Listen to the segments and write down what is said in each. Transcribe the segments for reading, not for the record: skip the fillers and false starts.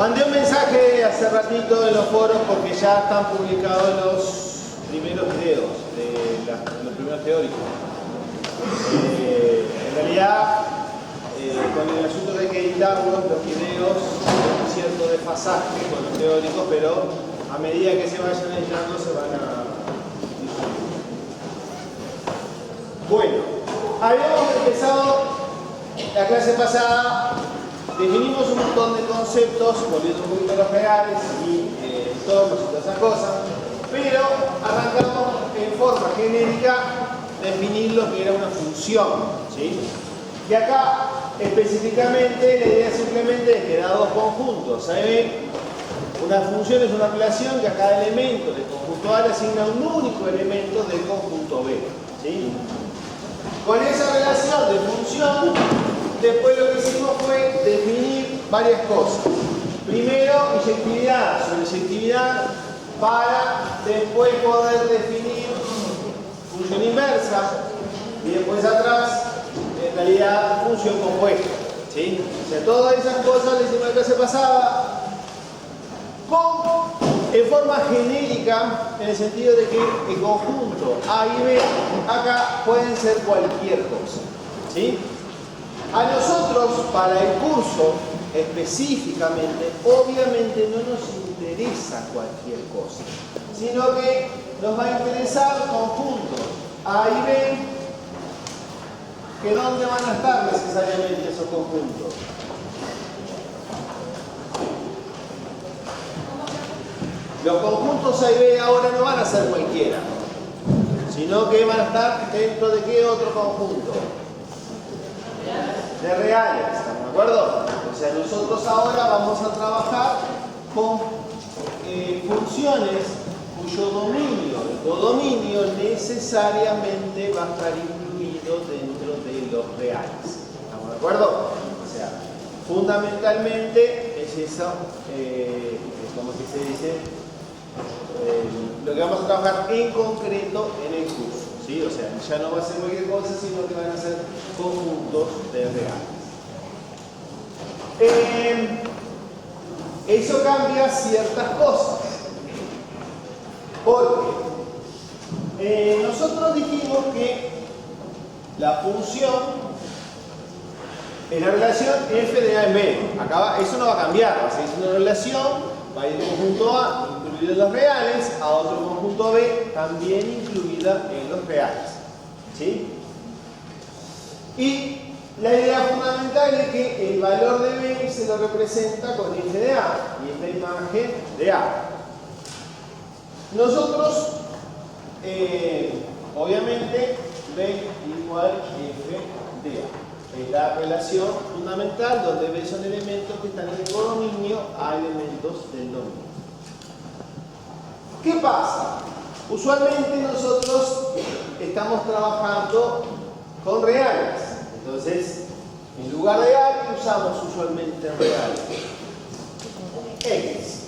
Mandé un mensaje hace ratito en los foros porque ya están publicados los primeros videos de los primeros teóricos. En realidad, con el asunto de que hay que editarlos, los videos, hay un cierto desfasaje con los teóricos, pero a medida que se vayan editando se van a difundir. Bueno, habíamos empezado la clase pasada. Definimos un montón de conceptos, volviendo un poquito a los reales y entornos y todas esas cosas, pero arrancamos en forma genérica definir lo que era una función, ¿sí? Y acá, específicamente, la idea simplemente es que da dos conjuntos. ¿Saben? Una función es una relación que a cada elemento del conjunto A le asigna un único elemento del conjunto B, ¿sí? Con esa relación de función, después lo que hicimos fue definir varias cosas. Primero, inyectividad sobre inyectividad para después poder definir función inversa y después atrás, en realidad, función compuesta, ¿sí? O sea, todas esas cosas las hicimos en la clase pasada en forma genérica, en el sentido de que el conjunto A y B acá pueden ser cualquier cosa, ¿sí? A nosotros, para el curso, específicamente, obviamente no nos interesa cualquier cosa, sino que nos va a interesar conjuntos A y B, que ¿dónde van a estar necesariamente esos conjuntos? Los conjuntos A y B ahora no van a ser cualquiera, sino que van a estar dentro de ¿qué otro conjunto? De reales, ¿estamos de acuerdo? O sea, nosotros ahora vamos a trabajar con funciones cuyo dominio, el codominio, necesariamente va a estar incluido dentro de los reales. ¿Estamos de acuerdo? O sea, fundamentalmente es eso, ¿cómo que se dice? Lo que vamos a trabajar en concreto en el curso, ¿sí? O sea, ya no va a ser cualquier cosa, sino que van a ser conjuntos de reales. Eso cambia ciertas cosas, porque nosotros dijimos que la función es la relación f de A en B. Acá eso no va a cambiar, va a seguir siendo una relación, va a ir de conjunto A incluido en los reales a otro conjunto B también incluida en los reales, ¿sí? Y la idea fundamental es que el valor de B se lo representa con f de A y es la imagen de A. Nosotros, obviamente, B igual f de A. Es la relación fundamental donde B son elementos que están en el codominio a elementos del dominio. ¿Qué pasa? Usualmente nosotros estamos trabajando con reales. Entonces, en lugar de A, ¿qué usamos usualmente en reales? X.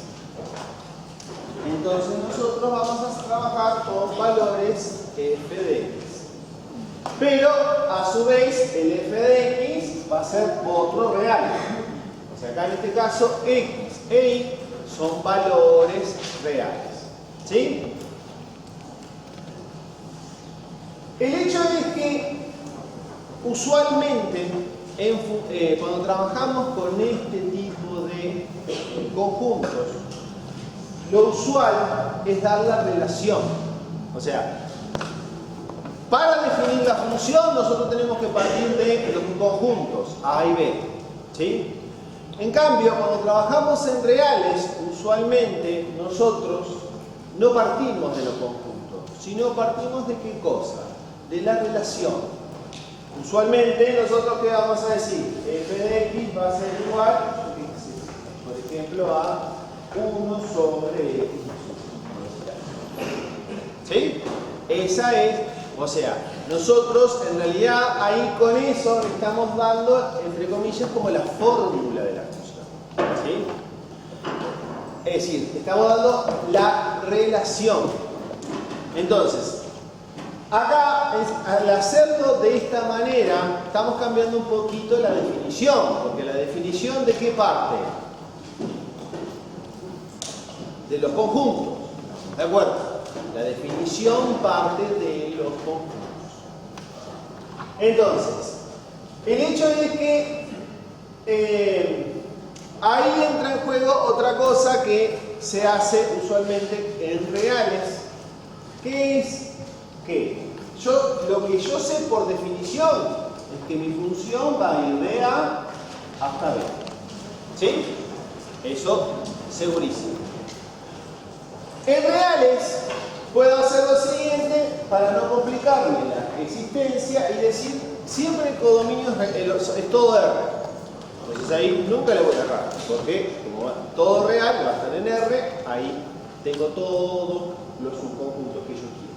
Entonces nosotros vamos a trabajar con valores f de x. Pero, a su vez, el f de x va a ser otro real. O sea, acá en este caso, x e y son valores reales. ¿Sí? El hecho es que, usualmente, cuando trabajamos con este tipo de conjuntos, lo usual es dar la relación. O sea, para definir la función nosotros tenemos que partir de los conjuntos A y B, ¿sí? En cambio, cuando trabajamos en reales, usualmente nosotros no partimos de los conjuntos, sino partimos de ¿qué cosa? De la relación. Usualmente nosotros ¿qué vamos a decir? F de x va a ser igual, por ejemplo, a 1 sobre x. ¿Sí? Esa es, o sea, nosotros en realidad ahí con eso estamos dando, entre comillas, como la fórmula de la función. ¿Sí? Es decir, estamos dando la relación. Entonces, acá, al hacerlo de esta manera, estamos cambiando un poquito la definición, porque la definición ¿de qué parte? de los conjuntos. ¿De acuerdo? La definición parte de los conjuntos. Entonces, el hecho es que ahí entra en juego otra cosa que se hace usualmente en reales, que es que lo que yo sé por definición es que mi función va a ir de A hasta B. ¿Sí? Eso segurísimo. En reales puedo hacer lo siguiente para no complicarme la existencia y decir siempre el codominio es todo R. Entonces ahí nunca le voy a errar, porque como todo real va a estar en R, ahí tengo todos los subconjuntos que yo quiero.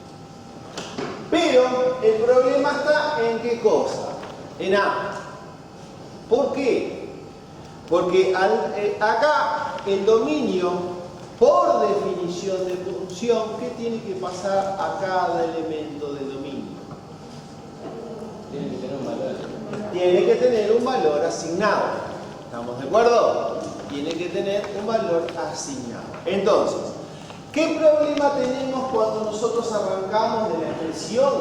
Pero el problema está en qué cosa, en A. ¿Por qué? Porque acá el dominio, por definición de función, ¿qué tiene que pasar a cada elemento de dominio? Tiene que tener un valor. Tiene que tener un valor asignado. ¿Estamos de acuerdo? Tiene que tener un valor asignado. Entonces, ¿qué problema tenemos cuando nosotros arrancamos de la expresión?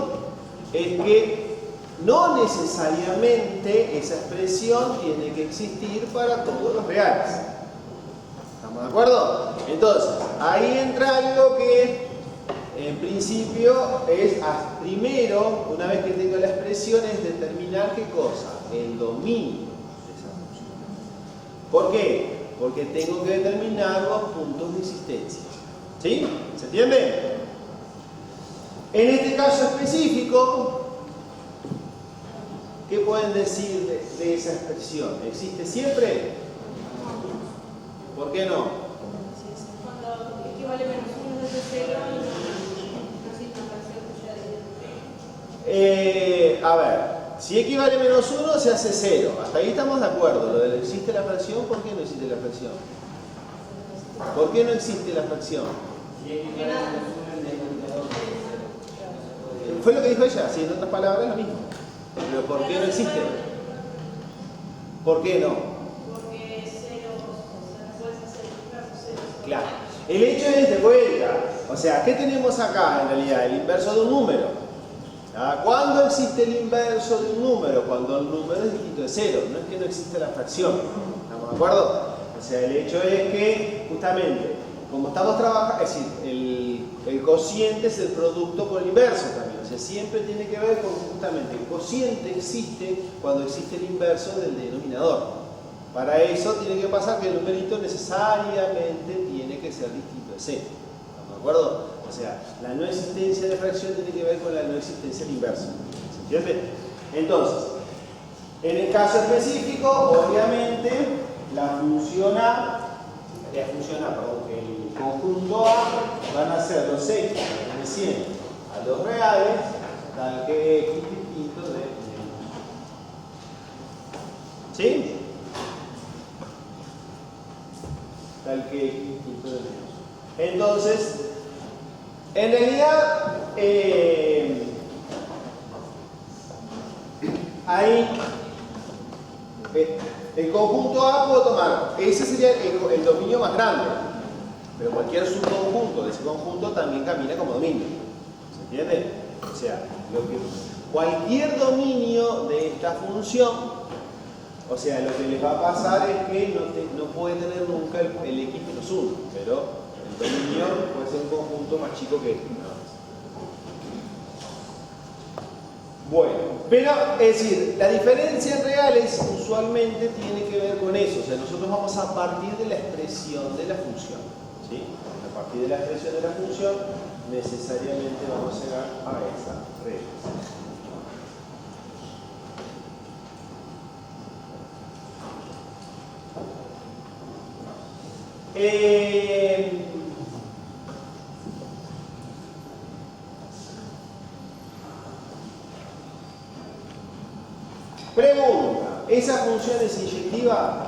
Es que no necesariamente esa expresión tiene que existir para todos los reales. ¿Estamos de acuerdo? Entonces, ahí entra algo que en principio es primero, una vez que tengo la expresión, es determinar qué cosa, el dominio de esa función. ¿Por qué? Porque tengo que determinar los puntos de existencia. ¿Sí? ¿Se entiende? En este caso específico, ¿qué pueden decir de esa expresión? ¿Existe siempre? ¿Por qué no? Cuando equivale menos 1 desde 0 y no existe una fracción que ya A ver, si equivale a menos 1 se hace 0. Hasta ahí estamos de acuerdo. Lo de existe la fracción, ¿por qué no existe la fracción? ¿Por qué no existe la fracción? Si equivale a menos 1 el denominador. Fue lo que dijo ella, sí, en otras palabras es lo mismo. Pero ¿por qué no existe? ¿Por qué no? porque 0, o sea, no puedes hacer el caso 0. Claro. El hecho es de vuelta. O sea, ¿qué tenemos acá en realidad? El inverso de un número. ¿Cuándo existe el inverso de un número? Cuando el número es dígito de 0. No es que no existe la fracción. ¿Estamos de acuerdo? O sea, el hecho es que, justamente, como estamos trabajando, es decir, el cociente es el producto con el inverso también. O sea, siempre tiene que ver con, justamente, el cociente existe cuando existe el inverso del denominador. Para eso tiene que pasar que el numerito necesariamente tiene que ser distinto de 0. ¿Estamos de acuerdo? O sea, la no existencia de fracción tiene que ver con la no existencia del inverso. ¿Se entiende? Entonces, en el caso específico, obviamente, la función A, el conjunto A van a ser los x pertenecientes a los reales, tal que x distinto de menos. ¿Sí? Tal que x distinto de menos. Entonces, en realidad, ahí el conjunto A puedo tomar, ese sería el dominio más grande, pero cualquier subconjunto de ese conjunto también camina como dominio. ¿Se entiende? O sea, cualquier dominio de esta función, o sea, lo que les va a pasar es que no puede tener nunca el x menos 1, pero el dominio puede ser un conjunto más chico que este. Bueno, pero es decir, la diferencia en reales usualmente tiene que ver con eso. O sea, nosotros vamos a partir de la expresión de la función. ¿Sí? A partir de la expresión de la función, necesariamente vamos a llegar a esa regla. Pregunta, ¿esa función es inyectiva?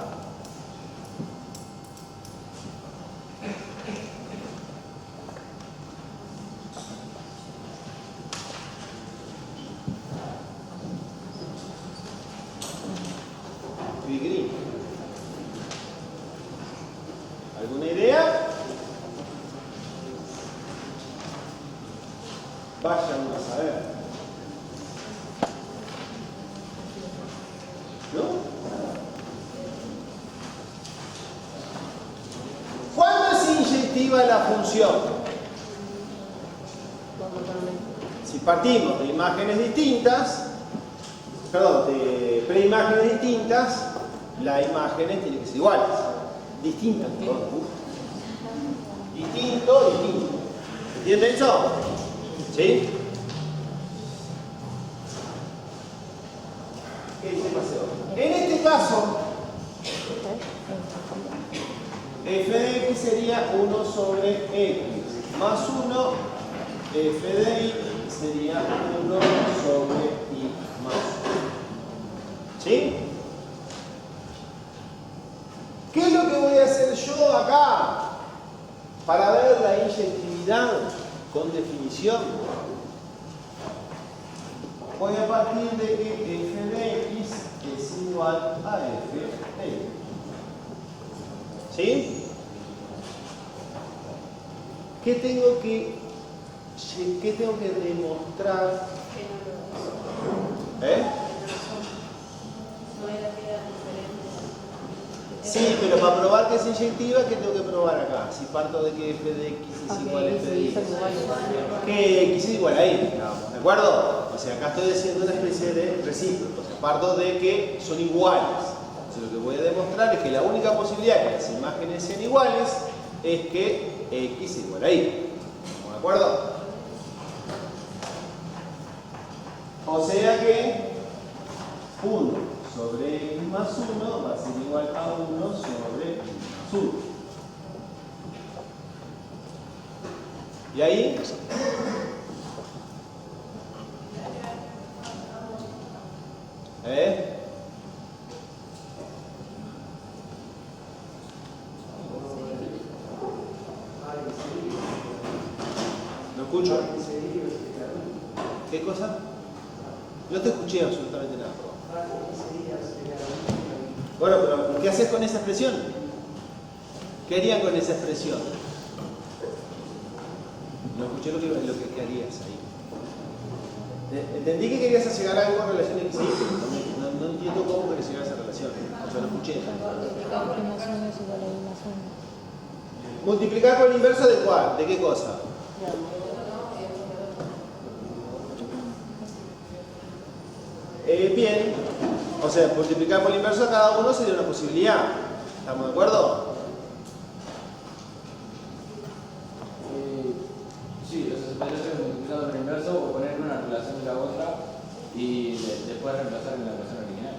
¿Alguna idea? a ver. ¿No? ¿Cuándo es inyectiva la función? Si partimos de imágenes distintas, perdón, de preimágenes distintas, las imágenes tienen que ser iguales. Distintas, perdón. Distinto. ¿Entienden eso? ¿Sí? ¿Qué dice el paseo? En este caso, f de x sería 1 sobre x más 1, f de y sería 1 sobre y más 1. ¿Sí? ¿Qué es lo que voy a hacer yo acá para ver la inyectividad con definición? Voy a partir de que f de x es igual a f de y. ¿Sí? ¿Qué tengo que demostrar? ¿Eh? Sí, pero para probar que es inyectiva, ¿qué tengo que probar acá? Si parto de que f de x es igual a f de y. Que x es igual a y, digamos, ¿de acuerdo? O sea, acá estoy haciendo una especie de recíproco. O sea, parto de que son iguales. Entonces, lo que voy a demostrar es que la única posibilidad de que las imágenes sean iguales es que x es igual a y. ¿De acuerdo? O sea que 1 sobre x más 1 va a ser igual a 1 sobre x más 1. ¿Y ahí? ¿No escucho? ¿Qué cosa? No te escuché absolutamente nada. Bueno, pero ¿qué haces con esa expresión? ¿Qué harían con esa expresión? No escuché lo que harías ahí. Entendí que querías llegar a algo con relación a x. No entiendo cómo querés llegar a esa relación. O sea, no escuché. Multiplicar por el inverso de cuál? ¿De qué cosa? Bien. O sea, multiplicar por el inverso a cada uno sería una posibilidad. ¿Estamos de acuerdo? Sí, o sea, se podría hacer multiplicando por el inverso o poner una relación de la otra y después reemplazar en la ecuación original.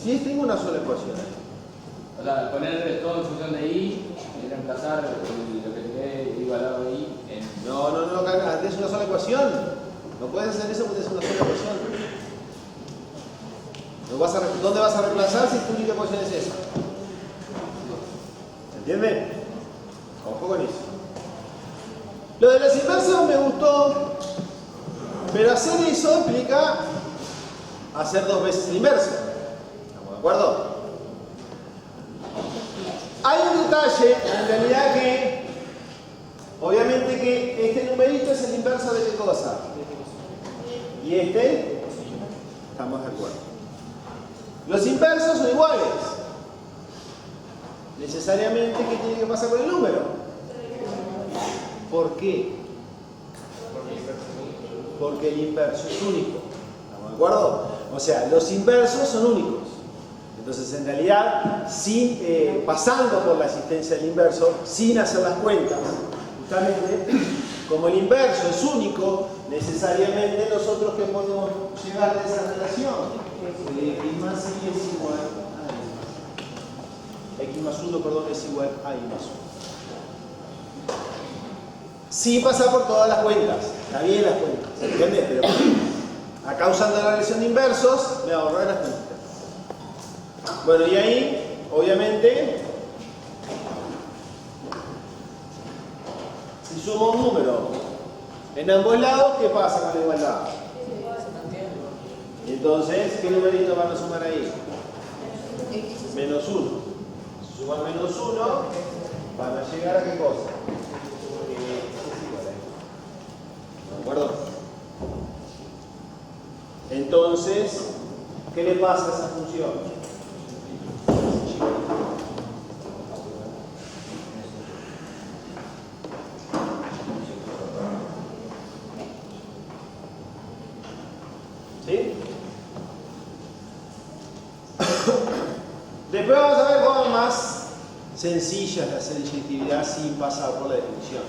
Sí, tengo una sola ecuación. O sea, poner todo en función de y reemplazar lo que te quede igual a y en... No, es una sola ecuación. No puedes hacer eso porque es una sola ecuación. ¿Dónde vas a reemplazar si tu única ecuación es esa? ¿Se entiende? Ojo con eso. Lo de las inversas me gustó, pero hacer eso implica hacer 2 veces el inverso. ¿Estamos de acuerdo? Hay un detalle, en realidad, que obviamente que este numerito es el inverso de qué cosa. Y este, estamos de acuerdo. Los inversos son iguales. Necesariamente, ¿qué tiene que pasar con el número? ¿Por qué? Porque el inverso es único. ¿Estamos de acuerdo? O sea, los inversos son únicos. Entonces, en realidad, pasando por la existencia del inverso, sin hacer las cuentas, justamente, como el inverso es único, necesariamente nosotros ¿qué podemos llegar a esa relación? X más y es igual a x más 1, perdón, es igual a y más 1. Sin pasar por todas las cuentas. Está bien las cuentas, ¿se entiende? Pero acá usando la relación de inversos, me ahorré las cuentas. Bueno, y ahí, obviamente, si sumo un número en ambos lados, ¿qué pasa con la igualdad? Entonces, ¿qué numerito van a sumar ahí? Menos 1. Si suman menos 1, van a llegar a qué cosa? Entonces, ¿qué le pasa a esa función? ¿Sí? Después vamos a ver formas más sencillas de hacer inyectividad sin pasar por la definición.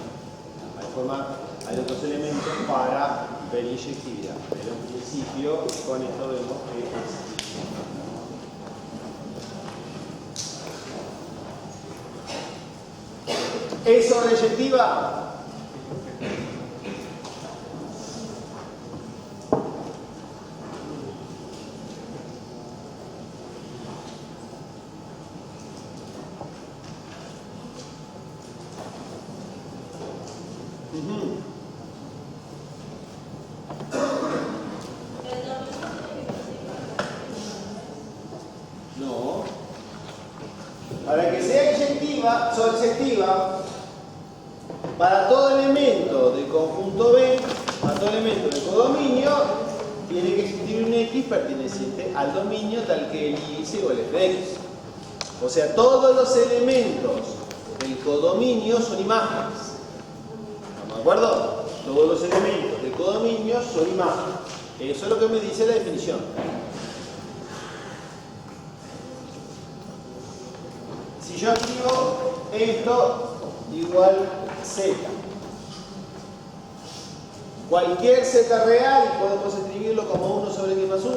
Hay otros elementos para ver inyectividad, pero en principio con esto vemos que es sobreyectiva. No. Para que sea inyectiva, sobreceptiva, para todo elemento del conjunto B, para todo elemento del codominio, tiene que existir un X perteneciente al dominio tal que el Y o el F de X. O sea, todos los elementos del codominio son imágenes. ¿Estamos de acuerdo? Todos los elementos del codominio son imágenes. Eso es lo que me dice la definición. Si yo escribo esto igual Z, cualquier Z real podemos escribirlo como 1 sobre X más 1.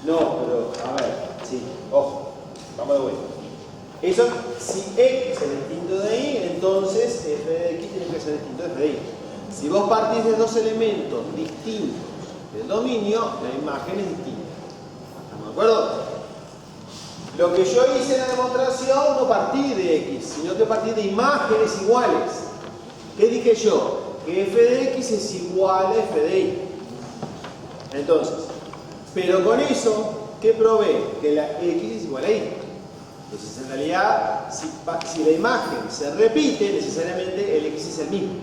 No, pero a ver, sí, ojo, vamos de vuelta. Eso, si X es distinto de Y, entonces F de X tiene que ser distinto de F de Y. Si vos partís de dos elementos distintos del dominio, la imagen es distinta. ¿Estamos de acuerdo? Lo que yo hice en la demostración no partí de X, sino que partí de imágenes iguales. ¿Qué dije yo? Que F de X es igual a F de Y. Entonces, pero con eso, ¿qué probé? Que la X es igual a Y. Entonces, en realidad, si la imagen se repite, necesariamente el X es el mismo.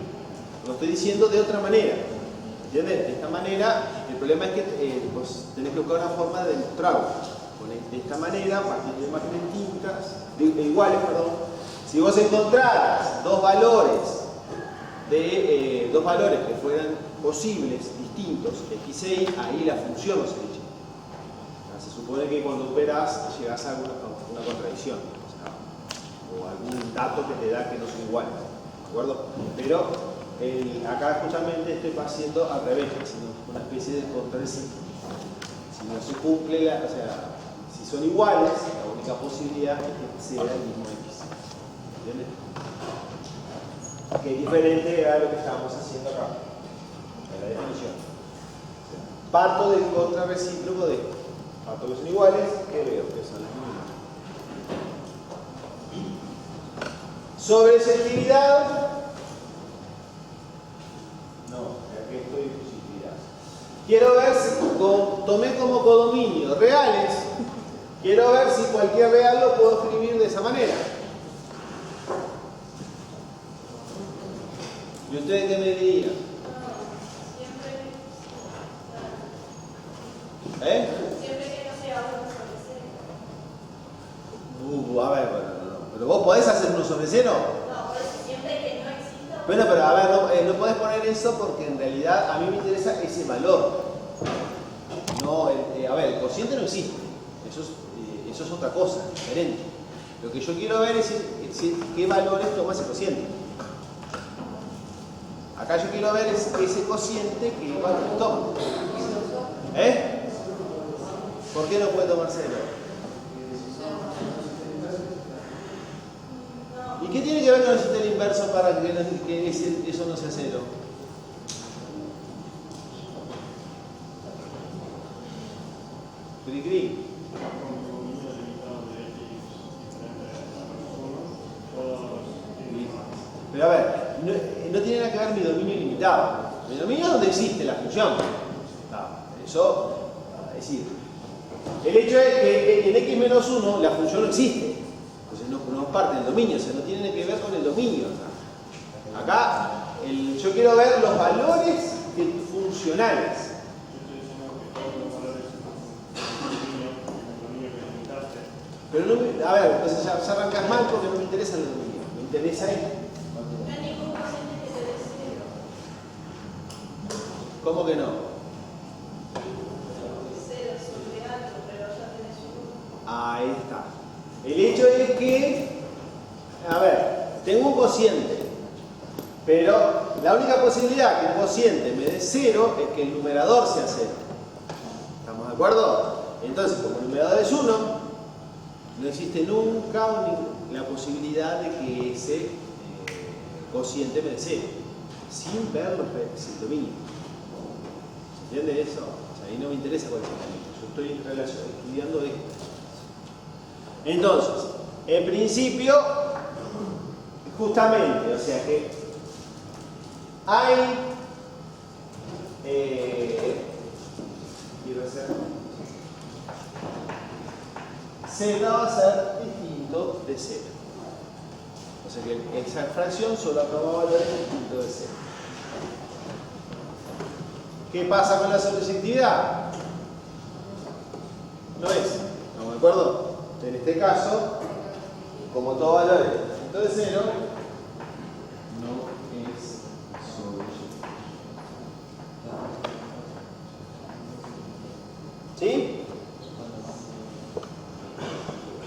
Lo estoy diciendo de otra manera. ¿Entiendes? De esta manera, el problema es que pues, tenés que buscar una forma de demostrarlo. De esta manera, partiendo de imágenes distintas, iguales, perdón. Si vos encontraras dos valores que fueran posibles, distintos, X e Y, ahí la función no se echa. Se supone que cuando operas llegas a una contradicción, o algún dato que te da que no son iguales, ¿de acuerdo? Pero acá justamente estoy haciendo al revés, haciendo una especie de contradicción. Si no se cumple, o sea, si son iguales, la única posibilidad es que sea el mismo X. ¿Entiendes? Que es diferente a lo que estábamos haciendo acá, en la definición. O sea, parto del contrarrecíproco de esto. Parto que son iguales, que veo que son las mismas. Sobreselectividad. No, aquí estoy positividad. Quiero ver si tomé como codominio reales. Quiero ver si cualquier real lo puedo escribir de esa manera. ¿Y ustedes qué me dirían? Siempre que no sea 1 sobre 0. A ver, bueno, no. ¿Pero vos podés hacer 1 sobre 0? No, por eso siempre que no exista. Bueno, pero a ver, no podés poner eso porque en realidad a mí me interesa ese valor. No, a ver, el cociente no existe. Eso es otra cosa, diferente. Lo que yo quiero ver es qué valores toma ese cociente. Acá yo quiero ver ese cociente qué valores toma. ¿Por qué no puede tomar 0? ¿Y qué tiene que ver con el sistema inverso para que eso no sea 0? Cri. Pero a ver, no tiene nada que ver mi dominio ilimitado. Mi dominio es donde existe la función. Eso, es decir, el hecho es que en x menos 1 la función no existe. Entonces no parte del dominio, o sea, no tiene que ver con el dominio. Acá yo quiero ver los valores funcionales. Pero no me, a ver, entonces ya arrancas mal porque no me interesa el dominio. Me interesa esto. No hay ningún paciente que te dé cero. ¿Cómo que no? Cero sobre algo, pero ya tenés uno. Ahí está. El hecho es que, a ver, tengo un cociente, pero la única posibilidad que un cociente me dé 0 es que el numerador sea 0. ¿Estamos de acuerdo? Entonces, como el numerador es 1, no existe nunca la posibilidad de que ese cociente me dé 0, sin ver el dominio. ¿Se entiende eso? O sea, ahí no me interesa cuál es el dominio. Yo estoy estudiando esto. Entonces, en principio, justamente, o sea que hay, quiero hacer, Z va a ser distinto de 0. O sea que esa fracción solo toma valores distintos de 0. ¿Qué pasa con la sobreyectividad? No es, ¿estamos de acuerdo? En este caso, como todo valor distinto de 0, no es sobreyectivo. ¿Sí?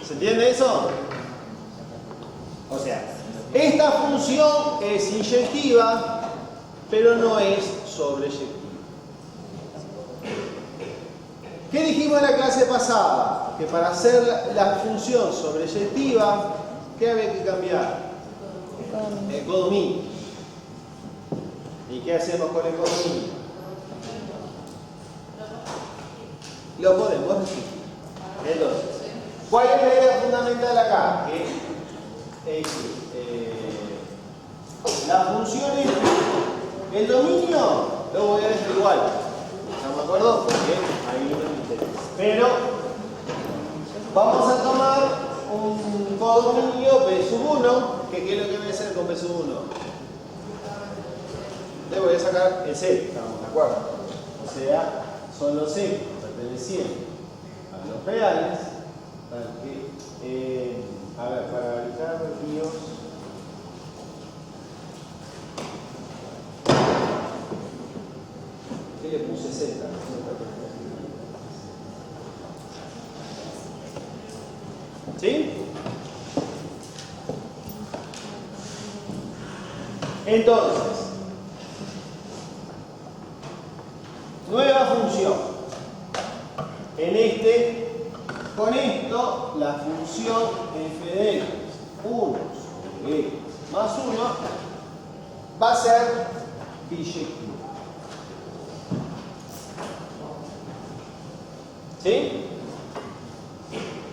¿Se entiende eso? O sea, esta función es inyectiva, pero no es sobreyectiva. ¿Qué dijimos en la clase pasada? Que para hacer la función sobreyectiva, ¿qué había que cambiar? El codominio. ¿Y qué hacemos con el codominio? Lo podemos restringir. Entonces, ¿cuál es la idea fundamental acá? Que la función es el dominio lo voy a dejar igual. ¿Estamos de acuerdo? Porque ahí no me interesa. Pero vamos a tomar un codominio B1, que ¿qué es lo que voy a hacer con B1? Le voy a sacar el C, ¿estamos de acuerdo? O sea, son los C pertenecientes a los reales, tal que, a ver, para evitar líos, ¿qué le puse Z? ¿Sí? Entonces, nueva función. Con esto, la función f de x, 1 sobre x más 1, va a ser biyectiva. ¿Sí?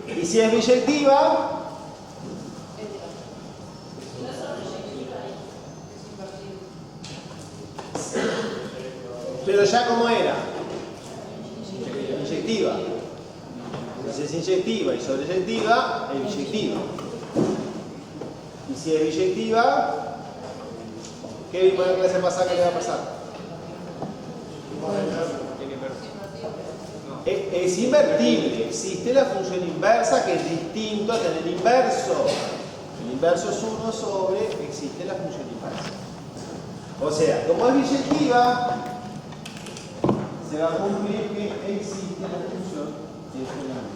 Y si es biyectiva, pero ya como era, inyectiva. Si es inyectiva y sobreyectiva, es biyectiva. Y si es biyectiva, ¿qué vimos en la clase pasada que le va a pasar? Es invertible. Existe la función inversa, que es distinto a tener inverso. El inverso es 1 sobre, existe la función inversa. O sea, como es biyectiva, se va a cumplir que existe la función exponencial.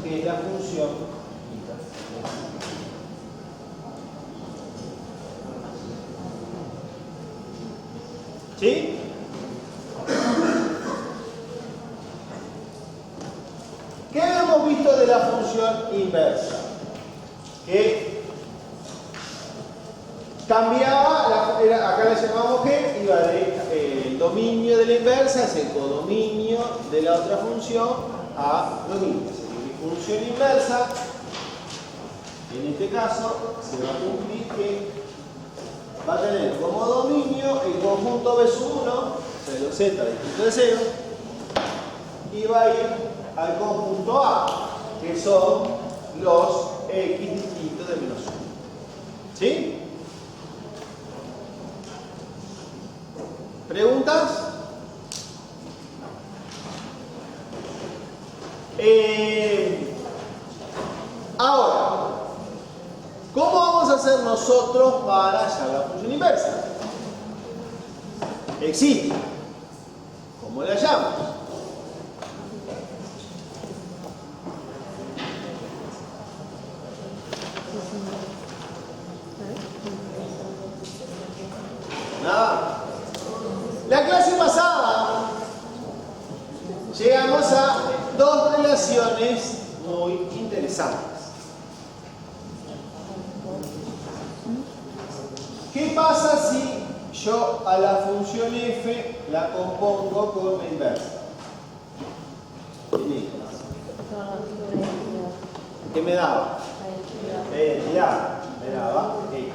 Que es la función inversa. ¿Sí? ¿Qué hemos visto de la función inversa? Que cambiaba, acá le llamamos G, iba del dominio de la inversa, es el codominio de la otra función, a los límites. Mi función inversa, en este caso, se va a cumplir que va a tener como dominio el conjunto B1, o sea, los Z distinto de 0, y va a ir al conjunto A, que son los x distinto de menos 1. ¿Sí? ¿Preguntas? Ahora, ¿cómo vamos a hacer nosotros para hallar la función inversa? Existe. ¿Cómo la hallamos? Nada. La clase pasada llegamos a dos relaciones muy interesantes. ¿Qué pasa si yo a la función f la compongo con la inversa? ¿Qué me daba? Me daba x.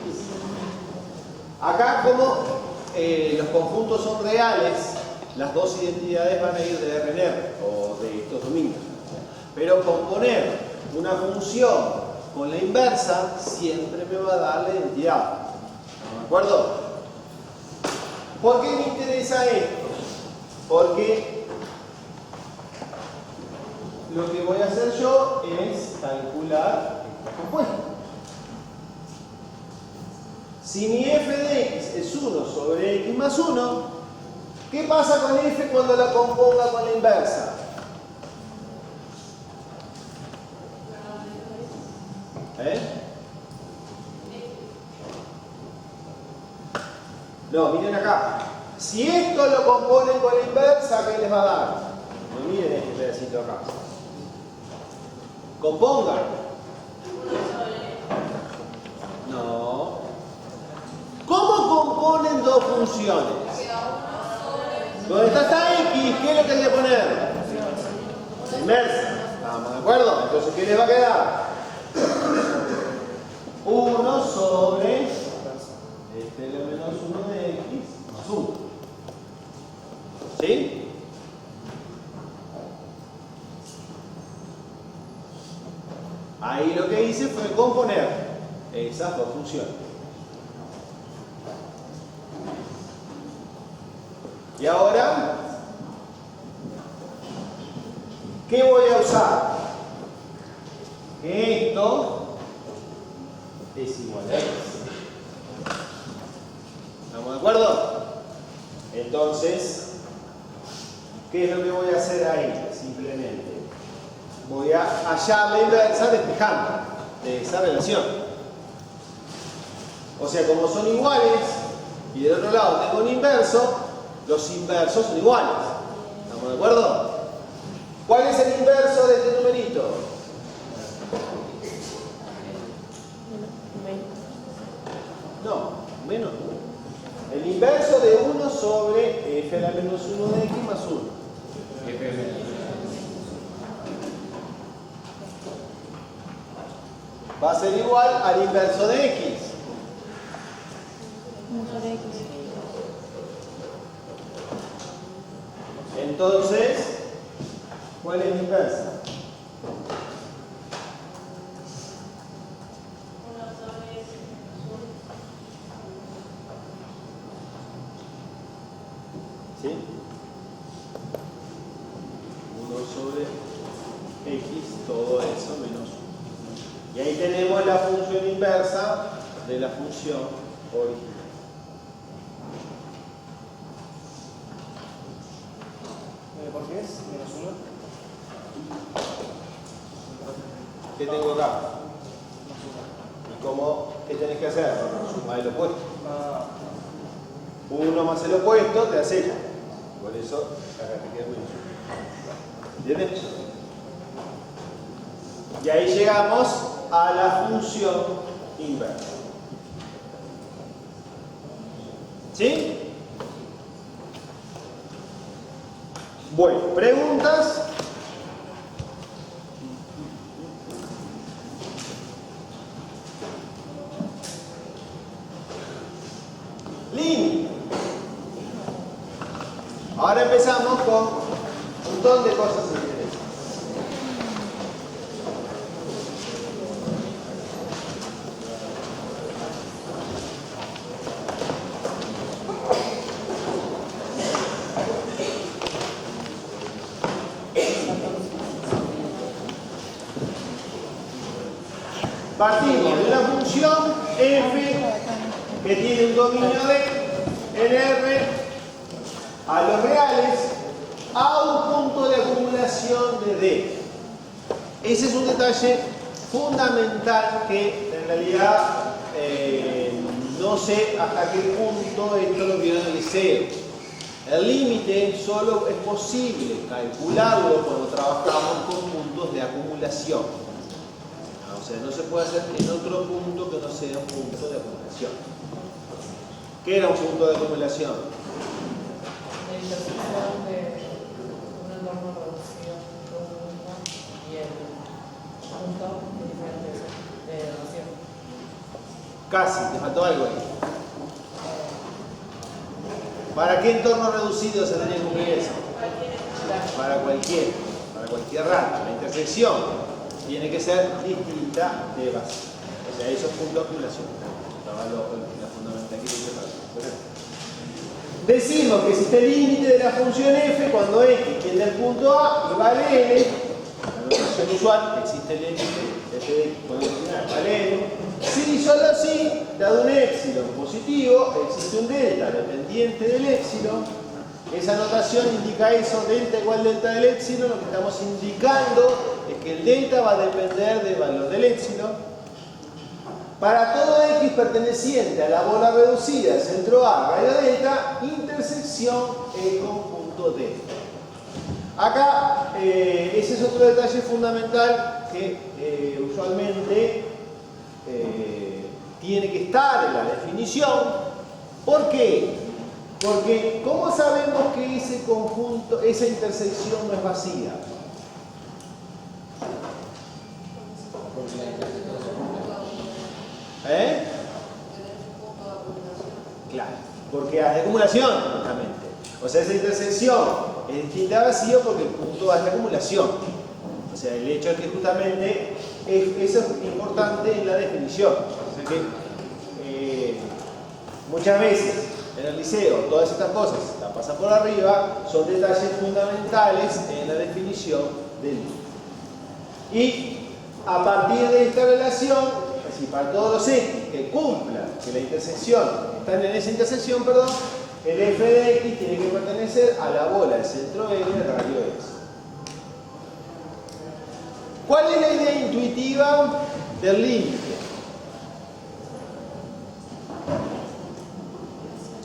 Acá, como los conjuntos son reales, las dos identidades van a ir de R en R, o de estos dominios. Pero componer una función con la inversa siempre me va a dar la identidad. ¿De acuerdo? ¿Por qué me interesa esto? Porque lo que voy a hacer yo es calcular esta compuesta. Si mi f de x es 1 sobre x más 1, ¿qué pasa con f cuando la componga con la inversa? No, miren acá. Si esto lo componen con la inversa, ¿qué les va a dar? No miren este pedacito acá. Compongan. No. ¿Cómo componen dos funciones? Donde está esta x, ¿qué es lo que hay que poner? Inversa. ¿Estamos de acuerdo? Entonces, ¿qué les va a quedar? 1 sobre el menos 1 de x más 1. ¿Sí? Ahí lo que hice fue componer esas dos funciones. Y ahora, ¿qué voy a usar? Que esto es igual a x. ¿Estamos de acuerdo? Entonces, ¿qué es lo que voy a hacer ahí? Simplemente voy a hallar la inversa despejando de esa relación. O sea, como son iguales y del otro lado tengo un inverso, los inversos son iguales. ¿Estamos de acuerdo? ¿Cuál es el inverso de este numerito? No, menos 1. El inverso de 1 sobre f a la menos 1 de x más 1. Va a ser igual al inverso de x. Entonces, ¿cuál es la inversa? ¿Sí? 1 sobre x, todo eso menos 1. Y ahí tenemos la función inversa de la función original. ¿Por qué es? Menos 1. ¿Qué tengo acá? ¿Y cómo? ¿Qué tenés que hacer? Sumar el opuesto. 1 más el opuesto te hace 0. Por eso, acá te queda menos 1. ¿Entiendes? Y ahí llegamos a la función inversa. ¿Sí? Bueno, ¿preguntas? Línea. Ahora empezamos con un montón de cosas interesantes. Partimos de una función f que tiene un dominio D en R a los reales a un punto de acumulación de D. Ese es un detalle fundamental que en realidad no sé hasta qué punto esto lo vieron en el liceo. El límite solo es posible calcularlo cuando trabajamos con puntos de acumulación. O sea, no se puede hacer en otro punto que no sea un punto de acumulación. ¿Qué era un punto de acumulación? La intersección de un entorno reducido y el punto de diferentes de relación. Casi, te faltó algo ahí. ¿Para qué entorno reducido se tenía que cumplir eso? Para cualquier rango. La intersección tiene que ser distinta de base. O sea, esos puntos de acumulación. La fundamental que dice para. Decimos que existe el límite de la función f cuando x tiende al punto A y vale n. La notación usual, existe el límite f de x cuando vale n. Si solo si, dado un épsilon positivo, existe un delta dependiente del épsilon. Esa notación indica eso, delta igual delta del épsilon. Lo que estamos indicando es que el delta va a depender del valor del épsilon. Para todo x perteneciente a la bola reducida, centro A, radio delta, intersección E con punto D. Acá, ese es otro detalle fundamental que usualmente tiene que estar en la definición. ¿Por qué? Porque ¿cómo sabemos que ese conjunto, esa intersección no es vacía? Claro, porque hace acumulación, justamente. O sea, esa intersección es distinta a vacío porque el punto hace acumulación. O sea, el hecho es que justamente eso es importante en la definición. O sea que muchas veces en el liceo todas estas cosas las pasan por arriba, son detalles fundamentales en la definición del límite. Y a partir de esta relación, si para todos los x que cumplan que la intersección, están en esa intersección, perdón, el f de x tiene que pertenecer a la bola del centro L del radio x. ¿Cuál es la idea intuitiva del límite?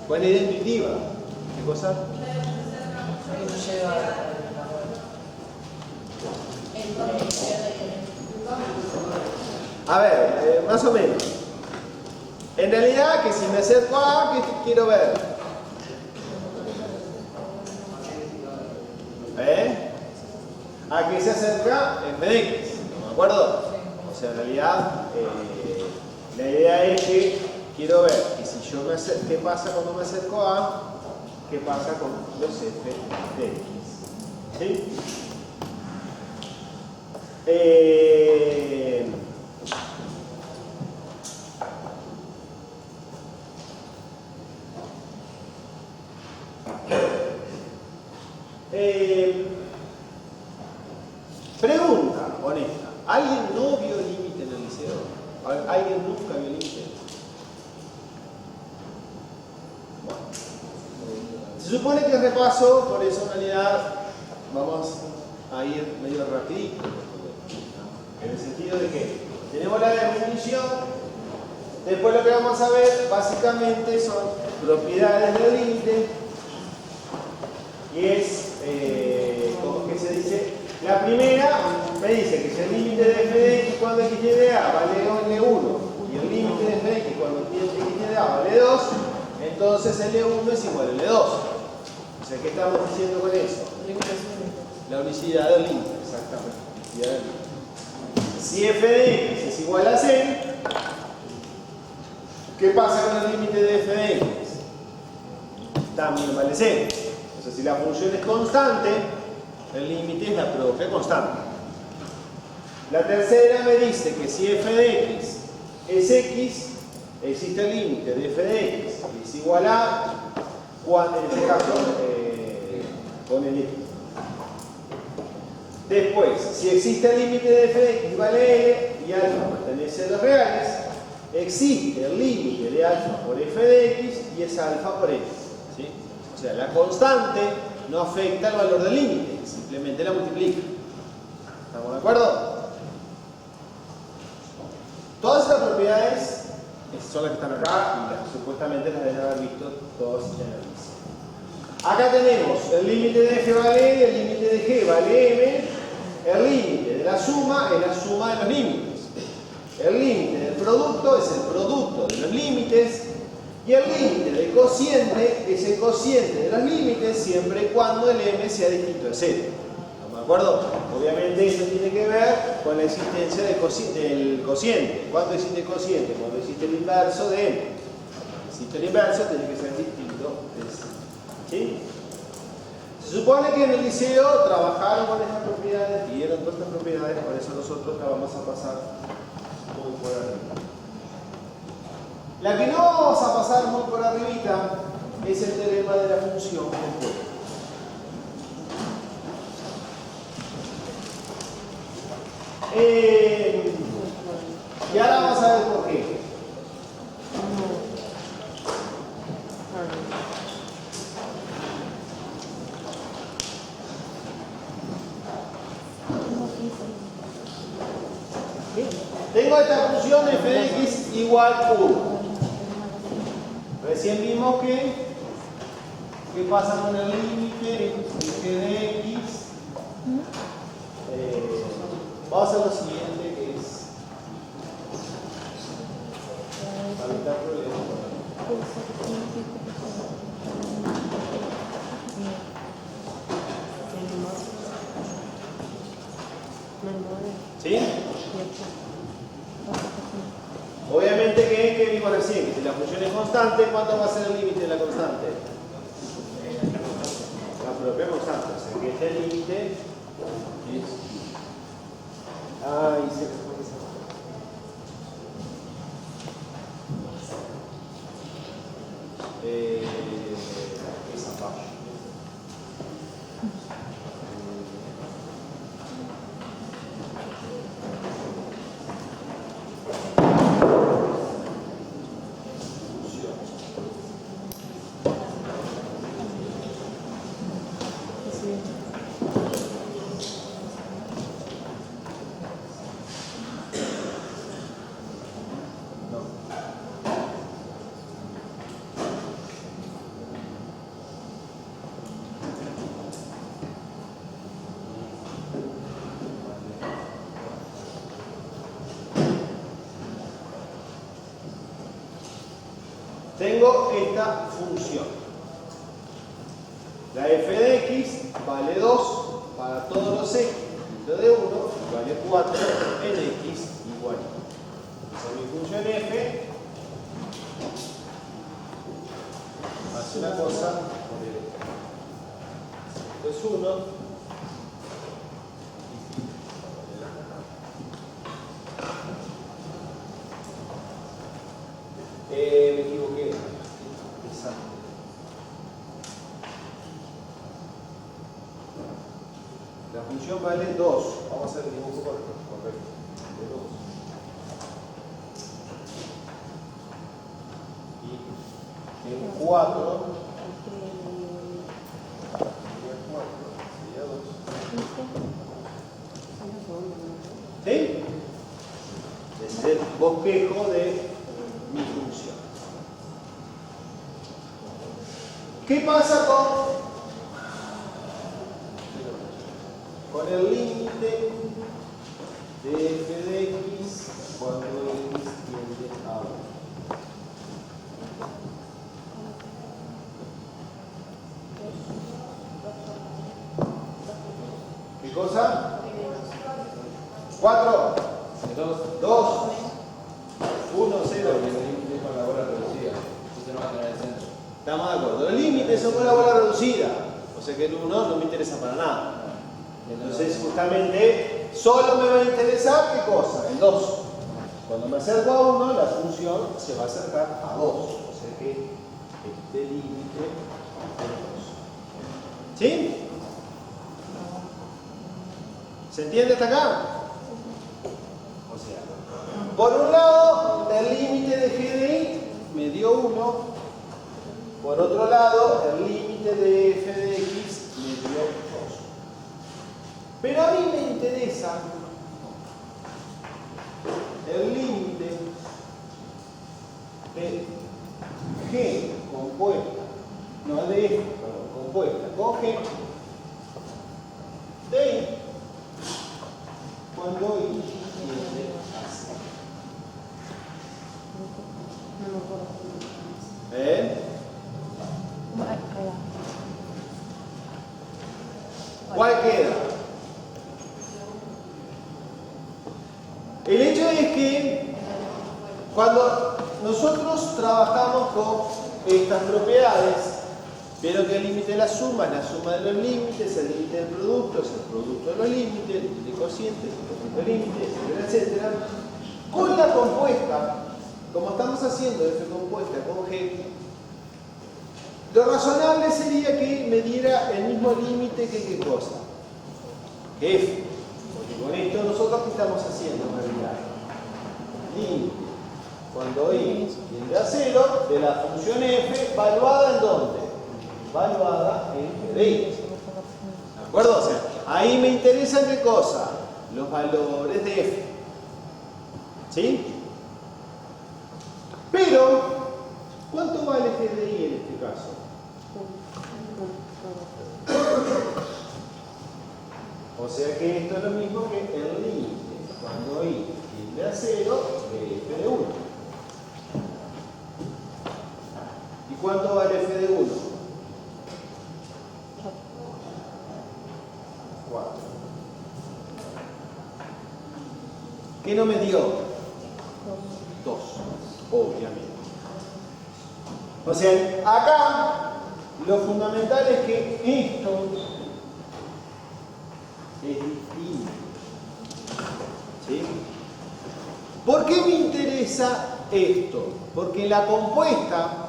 ¿Cuál es la idea intuitiva? ¿Qué cosa? Eso lleva a la A ver, más o menos. En realidad, que si me acerco a A, ¿qué quiero ver? ¿A qué se acerca f de x? ¿No me acuerdo? O sea, en realidad, la idea es que quiero ver que si yo me acerco, ¿qué pasa cuando me acerco a A? ¿Qué pasa con los f de x? ¿Sí? Pregunta honesta. ¿Alguien no vio límite en el liceo? ¿Alguien nunca vio límite? Bueno. Se supone que repaso, por eso en realidad vamos a ir medio rapidito. En el sentido de que tenemos la definición, después lo que vamos a ver básicamente son propiedades del límite y es, como que se dice, la primera me dice que si el límite de f de x cuando x tiende a vale L1 y el límite de f de x cuando x tiende a vale 2, entonces L1 es igual a L2. O sea, ¿qué estamos diciendo con eso? La unicidad del límite, exactamente. La unicidad del límite. Si f de x es igual a c, ¿qué pasa con el límite de f de x? También vale c. O sea, si la función es constante, el límite es la propia constante. La tercera me dice que si f de x es x, existe el límite de f de x es igual a, cuando en este caso, con el x. Después, si existe el límite de f de x vale L y alfa pertenece a los reales, existe el límite de alfa por f de x y es alfa por x. ¿Sí? O sea, la constante no afecta al valor del límite, simplemente la multiplica. ¿Estamos de acuerdo? Todas estas propiedades son las que están acá y las, supuestamente las deben haber visto todos en el inicio. Acá tenemos el límite de f vale L, el límite de g vale m, el límite de la suma es la suma de los límites. El límite del producto es el producto de los límites y el límite del cociente es el cociente de los límites siempre y cuando el m sea distinto de 0. ¿Estamos de acuerdo? Obviamente esto tiene que ver con la existencia del cociente. ¿Cuánto existe el cociente? Cuando existe el inverso de m. Si existe el inverso, tiene que ser distinto de 0. ¿Sí? Se supone que en el liceo trabajaron con estas propiedades, vieron todas estas propiedades, por eso nosotros la vamos a pasar muy por arriba. La que no vamos a pasar muy por arribita es el teorema de la función compuesta. Y ahora vamos a ver por qué. Tengo esta función f de x igual 1. Recién vimos que ¿qué pasa con el límite de f de x? Vamos a hacer lo siguiente, que es para evitar problemas. ¿Sí? Obviamente que vimos recién, que si la función es constante, ¿cuánto va a ser el límite de la constante? La propia constante, o sea que este límite es... Ay, se me fue esa. Esa parte. Tengo esta función. La f de x vale 2 para todos los x dentro de 1 y vale 4 en x igual. Esa es mi función f. Hace una cosa por el esto es 1. Me equivoqué. Exacto. La función vale 2. Vamos a hacer el dibujo correcto. De 2. Y en 4. Sería 2. ¿Sí? Es el bosquejo de mi función. ¿Qué pasa con el límite de f de x cuando x tiende a 1? ¿Qué cosa? 4, 2, 1, 0. Con la bola reducida. Entonces no va a tener el centro. Estamos de acuerdo. Los límites son con la bola reducida. O sea que el 1 no me interesa para nada. Entonces justamente solo me va a interesar ¿qué cosa? El 2. Cuando me acerco a 1, la función se va a acercar a 2. O sea que este límite es 2. ¿Sí? ¿Se entiende hasta acá? O sea, por un lado, el límite de g de i me dio 1. Por otro lado, el límite de f de x me dio 2. Pero a mí me interesa el límite de g compuesta, no de f, perdón, compuesta con g de i cuando i tiende a 0. ¿Cuál queda? El hecho es que cuando nosotros trabajamos con estas propiedades, vieron que el límite de la suma es la suma de los límites, el límite del producto es el producto de los límites, el límite cociente es el cociente de límites, etcétera, etcétera. Con la compuesta, como estamos haciendo f compuesta con g, lo razonable sería que me diera el mismo límite que qué cosa, que f. Porque con esto nosotros ¿qué estamos haciendo en realidad? Límite cuando i tiende a 0 de la función f, valuada en dónde? Valuada en g de i. ¿De acuerdo? O sea, ahí me interesan qué cosa, los valores de f. ¿Sí? Pero, ¿cuánto vale g de i en este caso? O sea que esto es lo mismo que el límite cuando i tiende a 0 de f de 1. ¿Y cuánto vale f de 1? 4. ¿Qué no me dio? 2, obviamente. O sea, acá lo fundamental es que esto es distinto. ¿Sí? ¿Por qué me interesa esto? Porque en la compuesta,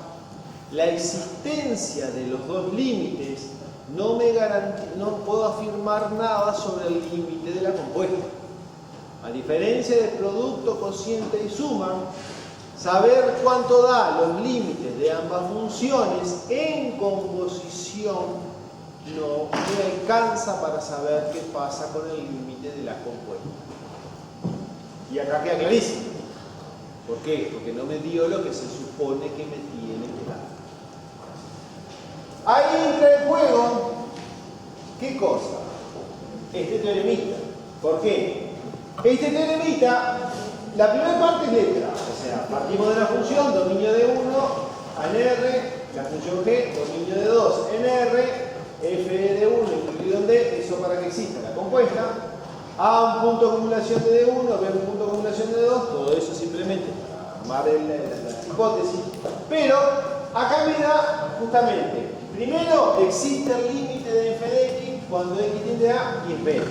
la existencia de los dos límites no puedo afirmar nada sobre el límite de la compuesta. A diferencia del producto, cociente y suma, saber cuánto da los límites de ambas funciones en composición no me alcanza para saber qué pasa con el límite de la compuesta. Y acá queda clarísimo. ¿Por qué? Porque no me dio lo que se supone que me tiene que dar. Ahí entra en juego, ¿qué cosa? Este teoremita. ¿Por qué? Este teoremita, la primera parte es letra. O sea, partimos de la función, dominio de 1 en R, la función G, dominio de 2 en R, f de 1 incluido en D, eso para que exista la compuesta. A un punto de acumulación de D1, B un punto de acumulación de D2, todo eso simplemente para armar la hipótesis. Pero acá me da justamente, primero existe el límite de f de x cuando x tiende a A y es B.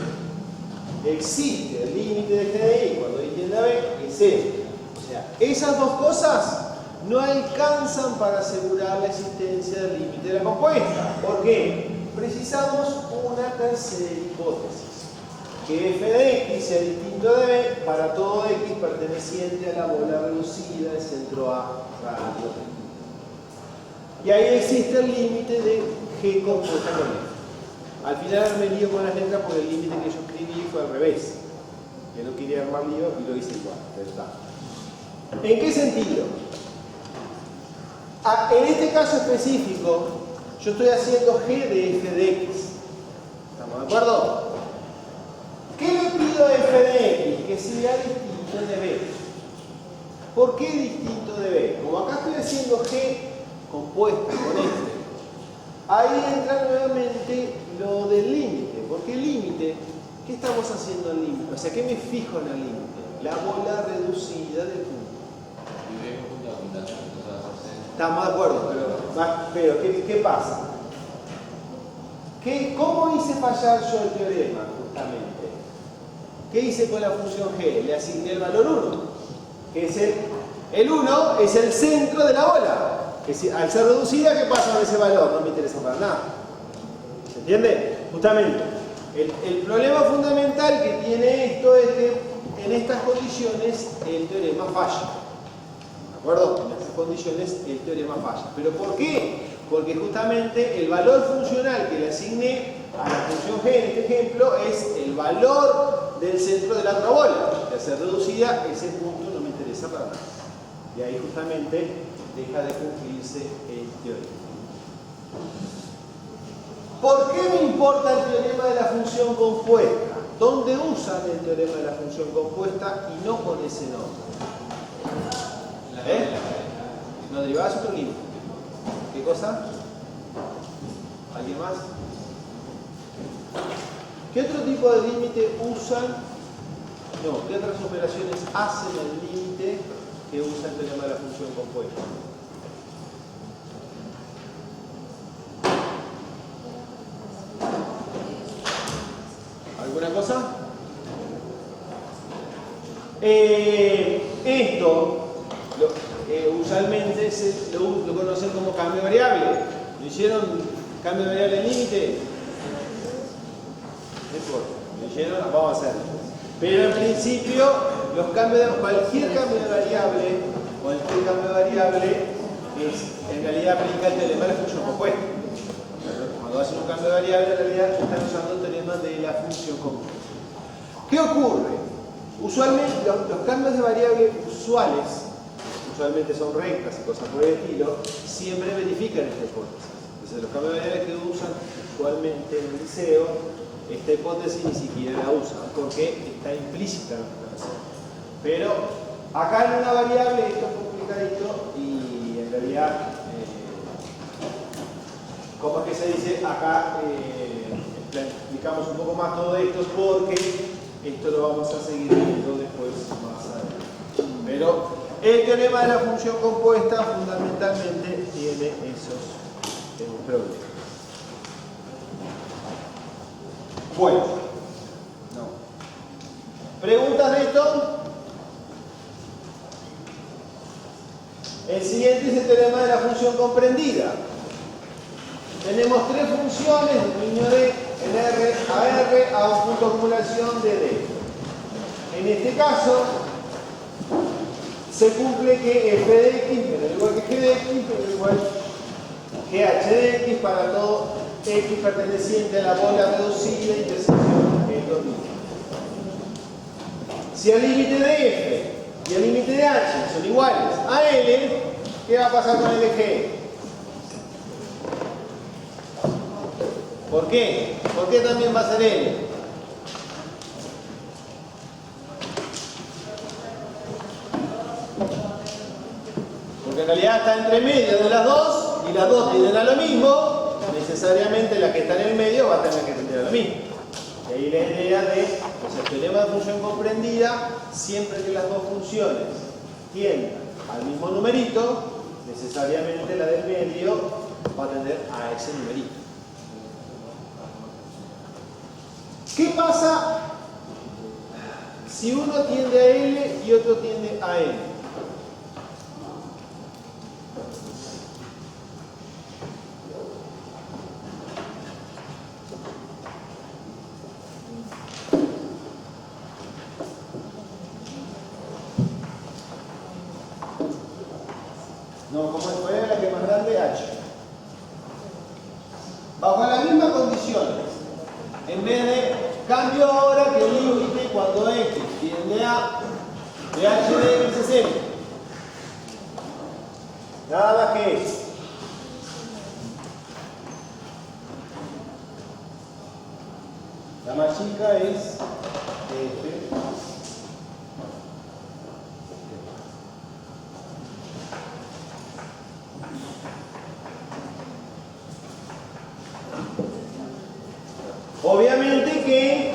Existe el límite de g de i cuando x tiende a B y es C. O sea, esas dos cosas no alcanzan para asegurar la existencia del límite de la compuesta. ¿Por qué? Precisamos una tercera hipótesis. Que f de x sea distinto de b para todo x perteneciente a la bola reducida de centro A radio. Y ahí existe el límite de g compuesta con f. Al final me lío con las letras porque el límite que yo escribí fue al revés. Que no quería armar lío y lo hice igual. ¿En qué sentido? En este caso específico, yo estoy haciendo g de f de x. ¿Estamos de acuerdo? ¿Qué le pido a f de x? Que sea distinto de b. ¿Por qué distinto de b? Como acá estoy haciendo g compuesta con f, ahí entra nuevamente lo del límite. Porque el límite, ¿qué estamos haciendo en el límite? O sea, ¿qué me fijo en el límite? La bola reducida del punto. Estamos de acuerdo, pero ¿qué pasa? ¿Cómo hice fallar yo el teorema, justamente? ¿Qué hice con la función g? Le asigné el valor 1, que es el 1 es el centro de la bola. Que si, al ser reducida, ¿qué pasa con ese valor? No me interesa para nada. ¿Se entiende? Justamente. El problema fundamental que tiene esto es que en estas condiciones el teorema falla. ¿De acuerdo? En estas condiciones el teorema falla. ¿Pero por qué? Porque justamente el valor funcional que le asigné a la función g en este ejemplo es el valor del centro de la otra bola. De ser reducida, ese punto no me interesa para nada. Y ahí justamente deja de cumplirse el teorema. ¿Por qué me importa el teorema de la función compuesta? ¿Dónde usan el teorema de la función compuesta y no con ese nombre? No derivadas otro límite. ¿Qué cosa? ¿Alguien más? ¿Qué otro tipo de límite usan? No, ¿qué otras operaciones hacen el límite que usa el teorema de la función compuesta? ¿Alguna cosa? Esto usualmente lo conocen como cambio de variable. ¿Lo hicieron cambio de variable en límite? No importa. ¿Lo hicieron? Vamos a hacerlo. Pero en principio, cualquier cambio de variable en realidad aplica el teorema de la función compuesta. Cuando hacen un cambio de variable, en realidad están usando el teorema de la función compuesta. ¿Qué ocurre? Usualmente, los cambios de variable usualmente son rectas y cosas por el estilo, siempre verifican esta hipótesis. Entonces, los cambios de variables que usan usualmente en el liceo, esta hipótesis ni siquiera la usan, porque está implícita en la declaración. Pero acá en una variable esto es complicadito y en realidad, ¿cómo es que se dice? Acá explicamos un poco más todo esto porque esto lo vamos a seguir viendo después más adelante. Pero el teorema de la función compuesta fundamentalmente tiene esos problemas. Bueno, ¿preguntas de esto? El siguiente es el teorema de la función comprendida. Tenemos tres funciones, dominio D en R a R a un punto de acumulación de D. En este caso, se cumple que f de x, pero igual que g de x, pero igual que h de x para todo x perteneciente a la bola reducida, intersección es lo mismo. Si el límite de f y el límite de h son iguales a L, ¿qué va a pasar con el de G? ¿Por qué? ¿Por qué también va a ser L? Porque en realidad está entre medio de las dos y las dos tienden a lo mismo, necesariamente la que está en el medio va a tener que tender a lo mismo. Y ahí la idea de, pues el teorema de función comprendida, siempre que las dos funciones tiendan al mismo numerito, necesariamente la del medio va a tender a ese numerito. ¿Qué pasa si uno tiende a L y otro tiende a N? No, ¿cómo fue la que más grande? H. Bajo las mismas condiciones, en vez de cambio ahora que el límite cuando x tiende a de h de x es L. Nada más que eso. La más chica es f. Obviamente que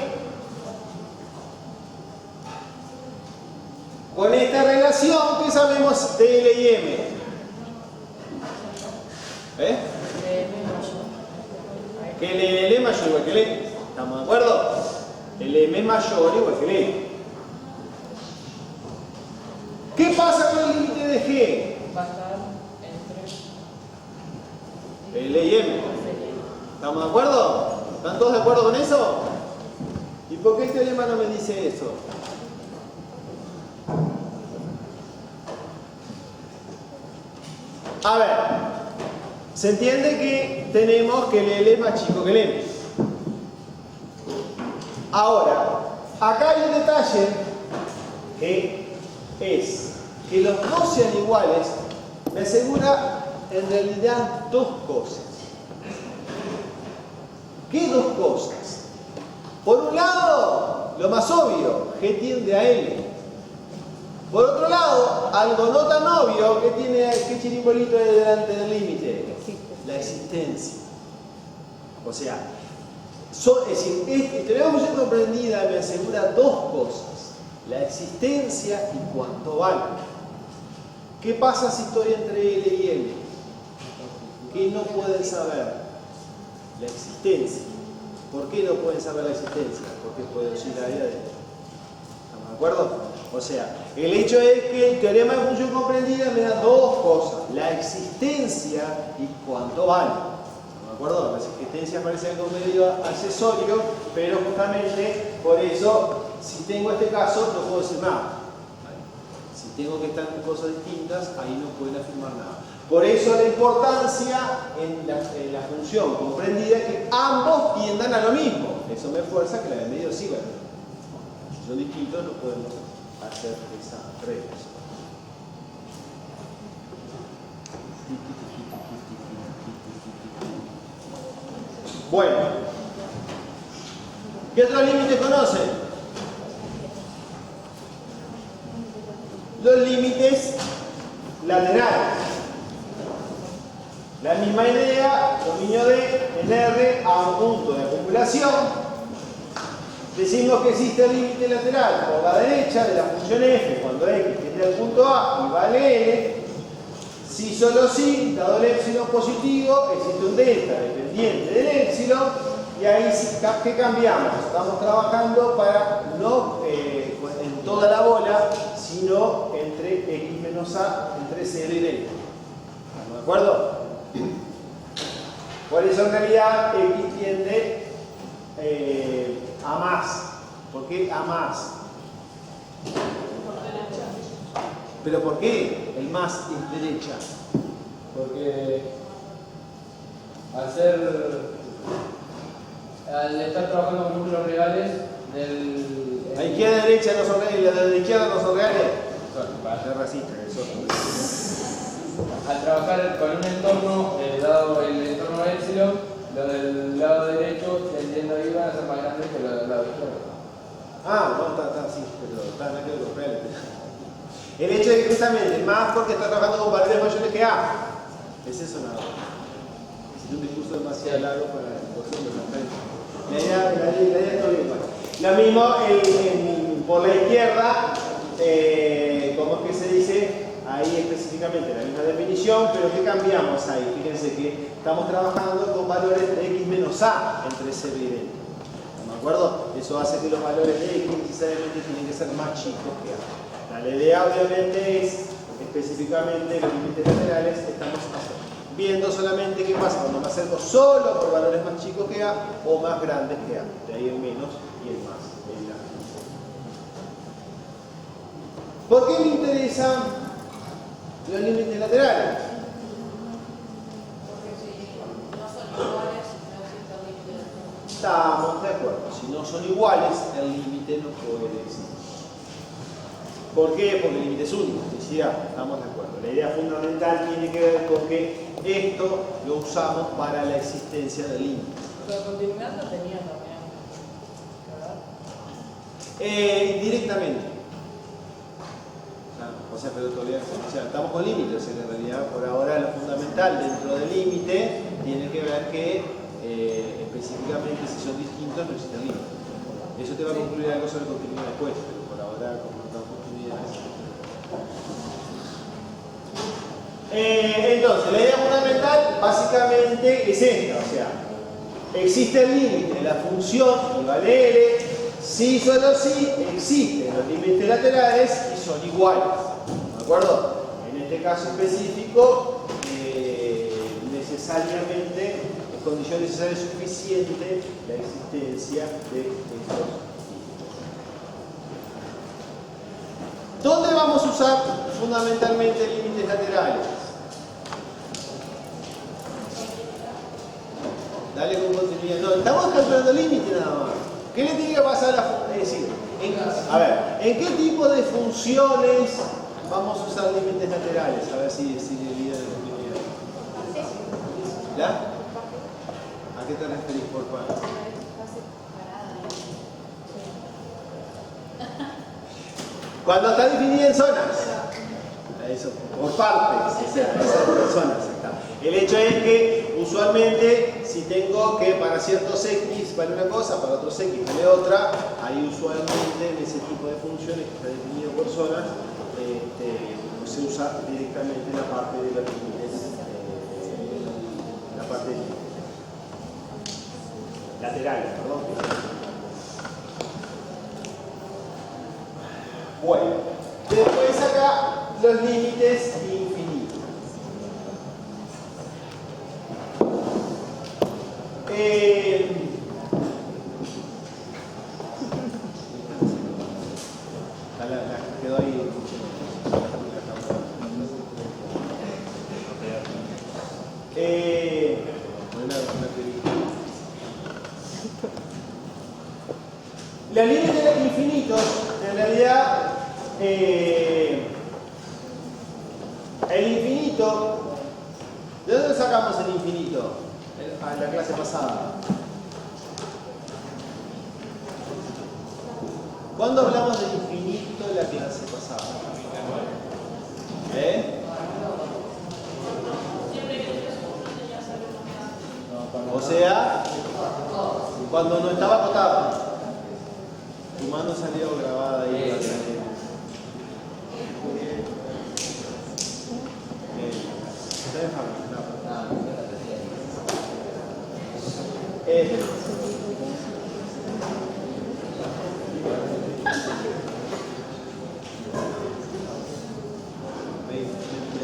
con esta relación, ¿qué sabemos de L y M? Que el L es mayor o igual que el M. ¿Estamos de acuerdo? El M es mayor o igual que el L. ¿Qué pasa con el límite de G? Va a estar entre L y M. ¿Estamos de acuerdo? ¿Están todos de acuerdo con eso? por qué el teorema no me dice eso? A ver, se entiende que tenemos que el L es más chico que el M. Ahora, acá hay un detalle que es que los dos sean iguales, me asegura en realidad dos cosas. ¿Qué dos cosas? Por un lado, lo más obvio, G tiende a L. Por otro lado, algo no tan obvio, que tiene qué chirimbolito de delante del límite, la existencia. O sea, es decir, el teorema de función comprendida me asegura dos cosas: la existencia y cuánto vale. ¿Qué pasa si estoy entre L y L? ¿Qué no pueden saber? La existencia. ¿Por qué no pueden saber la existencia? Porque puede oscilar ahí adentro. ¿Estamos de acuerdo? O sea, el hecho es que el teorema de función comprendida me da dos cosas: la existencia y cuánto vale. ¿Estamos de acuerdo? La existencia parece algo medio accesorio, pero justamente por eso, si tengo este caso, no puedo decir nada. Si tengo que estar en cosas distintas, ahí no pueden afirmar nada. Por eso la importancia en la función comprendida es que ambos tiendan a lo mismo. Eso me fuerza que la de medio sí, ¿verdad? Si son distintos, no podemos hacer esa regla. Bueno, ¿qué otros límites conocen? Los límites laterales. La misma idea, dominio D en R a un punto de acumulación. Decimos que existe el límite lateral por la derecha de la función f cuando x tiende al punto A y vale L. Si solo si, dado el épsilon positivo, existe un delta dependiente del épsilon. Y ahí, ¿qué cambiamos? Estamos trabajando para no en toda la bola, sino entre x menos a, entre 0 y delta. ¿Estamos de acuerdo? Por eso en realidad x tiende a más. ¿Por qué a más? ¿Pero por qué el más es derecha? Porque al estar trabajando con números reales la izquierda y derecha no son reales, la de la izquierda no son reales. Para ser racista, eso. Al trabajar con un entorno, dado el entorno épsilon, lo del lado derecho tendiendo ahí van a ser más grandes que lo del lado izquierdo. Ah, no, está, sí, pero está en aquel real. El hecho de que justamente, más porque está trabajando con valores mayores que A. Es eso nada más. Es un discurso demasiado largo para la situación de la frente. La idea está bien. Lo mismo por la izquierda, como es que se dice, ahí específicamente la misma definición, pero ¿qué cambiamos ahí? Fíjense que estamos trabajando con valores de x menos a entre 0 y delta. ¿De acuerdo? Eso hace que los valores de x necesariamente tienen que ser más chicos que a. La idea obviamente es, específicamente los límites laterales, estamos viendo solamente qué pasa cuando me acerco solo por valores más chicos que a o más grandes que a. De ahí el menos y el más. ¿Por qué me interesan los límites laterales? Porque si no son iguales, no existe el límite lateral. Estamos de acuerdo. Si no son iguales, el límite no puede existir. ¿Por qué? Porque el límite es único. Estamos de acuerdo. La idea fundamental tiene que ver con que esto lo usamos para la existencia del límite. Pero continuidad no tenía también, ¿verdad? Directamente. O sea, pero todavía, estamos con límites. O sea, en realidad, por ahora, lo fundamental dentro del límite tiene que ver que específicamente si son distintos no existe límite. Eso te va a concluir algo sobre continuidad después, pero por ahora, como no estamos continuidades. Entonces, la idea fundamental básicamente es esta, o sea, existe el límite de la función y vale L, si solo si existen los límites laterales y son iguales. ¿De acuerdo? En este caso específico, necesariamente, es condición necesaria suficiente la existencia de estos límites. usar fundamentalmente límites laterales. Dale con continuidad. No, estamos calculando límite nada más. ¿Qué le tiene que pasar a la es decir, a ver, ¿en qué tipo de funciones vamos a usar límites laterales? A ver si divide de continuidad. ¿Ya? ¿A qué te referís por parte? Cuando está definida en zonas. Eso, por partes, por zonas. El hecho es que usualmente si tengo que para ciertos X vale una cosa, para otros X vale otra, ahí usualmente en ese tipo de funciones que está definido por zonas, se usa directamente la parte de los límites, la parte lateral, perdón. Bueno, después acá los límites infinitos. Quedó ahí. Los límites infinitos, en realidad, el infinito, ¿de dónde sacamos el infinito? En la clase pasada. ¿Cuándo hablamos del infinito en la clase pasada? O sea, cuando no estaba acotado. Tu mano salió grabada ahí.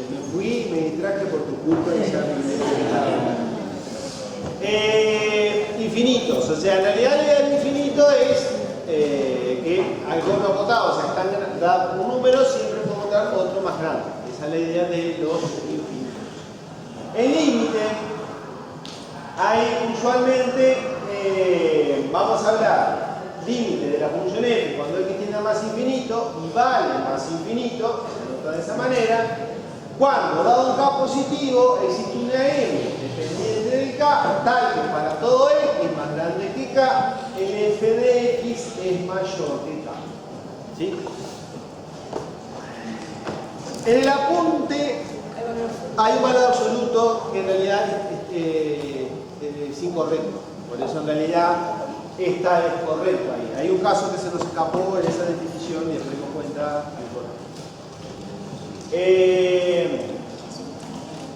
Me fui y me distraje por tu culpa y ya infinitos, o sea, en realidad la idea del infinito es que algo no acotado, o sea, están dado un número, siempre podemos dar otro más grande. Esa es la idea de los infinitos. El límite, hay usualmente, vamos a hablar límite de la función f cuando x tiende a más infinito y vale más infinito, se nota de esa manera, cuando dado un k positivo existe una m dependiente del k tal que para todo x más grande que k, el f de x es mayor que k. ¿Sí? En el apunte hay un valor absoluto que en realidad es incorrecto. Por eso en realidad esta es correcta ahí. Hay un caso que se nos escapó en esa definición y después nos cuenta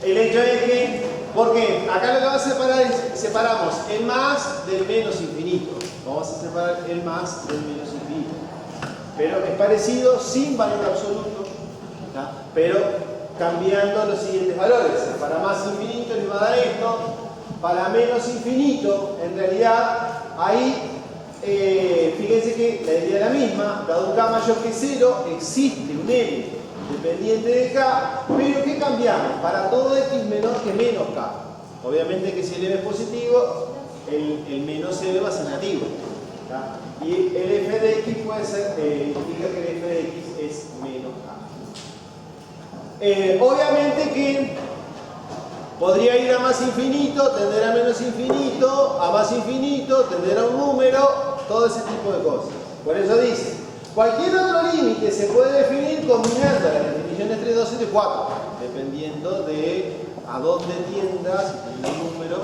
el hecho es que, porque acá lo que vamos a separar es, separamos el más del menos infinito. Vamos a separar el más del menos infinito. Pero es parecido sin valor absoluto, ¿tá? Pero cambiando los siguientes valores. Para más infinito les va a dar esto. Para menos infinito, en realidad, ahí, fíjense que la idea es la misma. Dado un k mayor que 0, existe un m dependiente de k, pero ¿qué cambiamos? Para todo x menor que menos k. Obviamente que si el m es positivo, el menos m va a ser negativo, ¿tá? Y el f de x puede ser, indica que el f de x es menos k. Obviamente que podría ir a más infinito, tender a menos infinito, a más infinito, tender a un número, todo ese tipo de cosas. Por eso dice, cualquier otro límite se puede definir combinando las definiciones 3, 2 y 4, dependiendo de a dónde tienda, si tiene un número o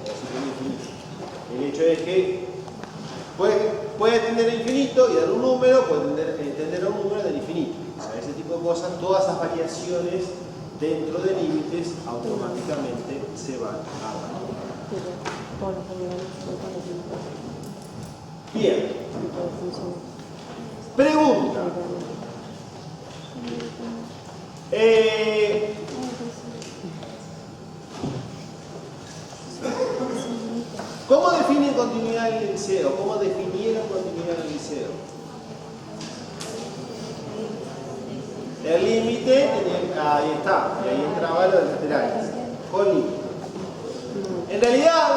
si tiene infinito. El hecho es que puede tender a infinito y dar un número, puede tender a un número del infinito. O sea, ese tipo de cosas, todas esas variaciones dentro de límites automáticamente se van a dar. Bien. Pregunta. ¿Cómo definen continuidad en el liceo? ¿Cómo definieron continuidad en el liceo? El límite, ahí está, y ahí entraba los laterales, con límite. En realidad,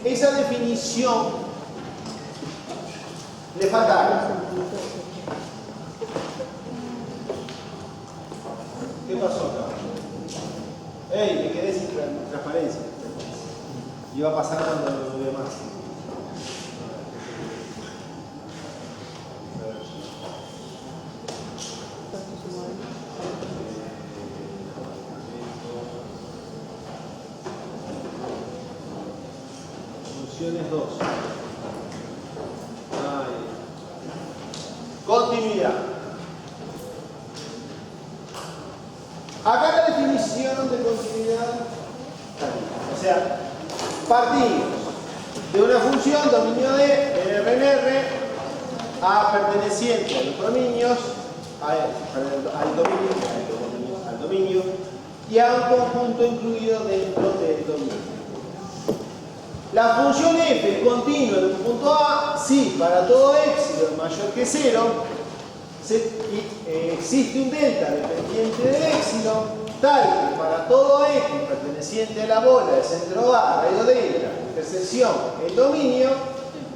esa definición le falta algo. ¿Qué pasó acá? ¡Ey! Me quedé sin transparencia. Iba a pasar cuando lo veo más. Funciones 2. Continuidad. Acá la definición de continuidad, o sea, partimos de una función dominio de Rn R a perteneciente a los dominios, al dominio y a un conjunto incluido dentro del dominio. La función f es continua de un punto A si para todo epsilon mayor que 0 existe un delta dependiente del épsilon tal que para todo x perteneciente a la bola de centro A, radio delta, intersección, el dominio,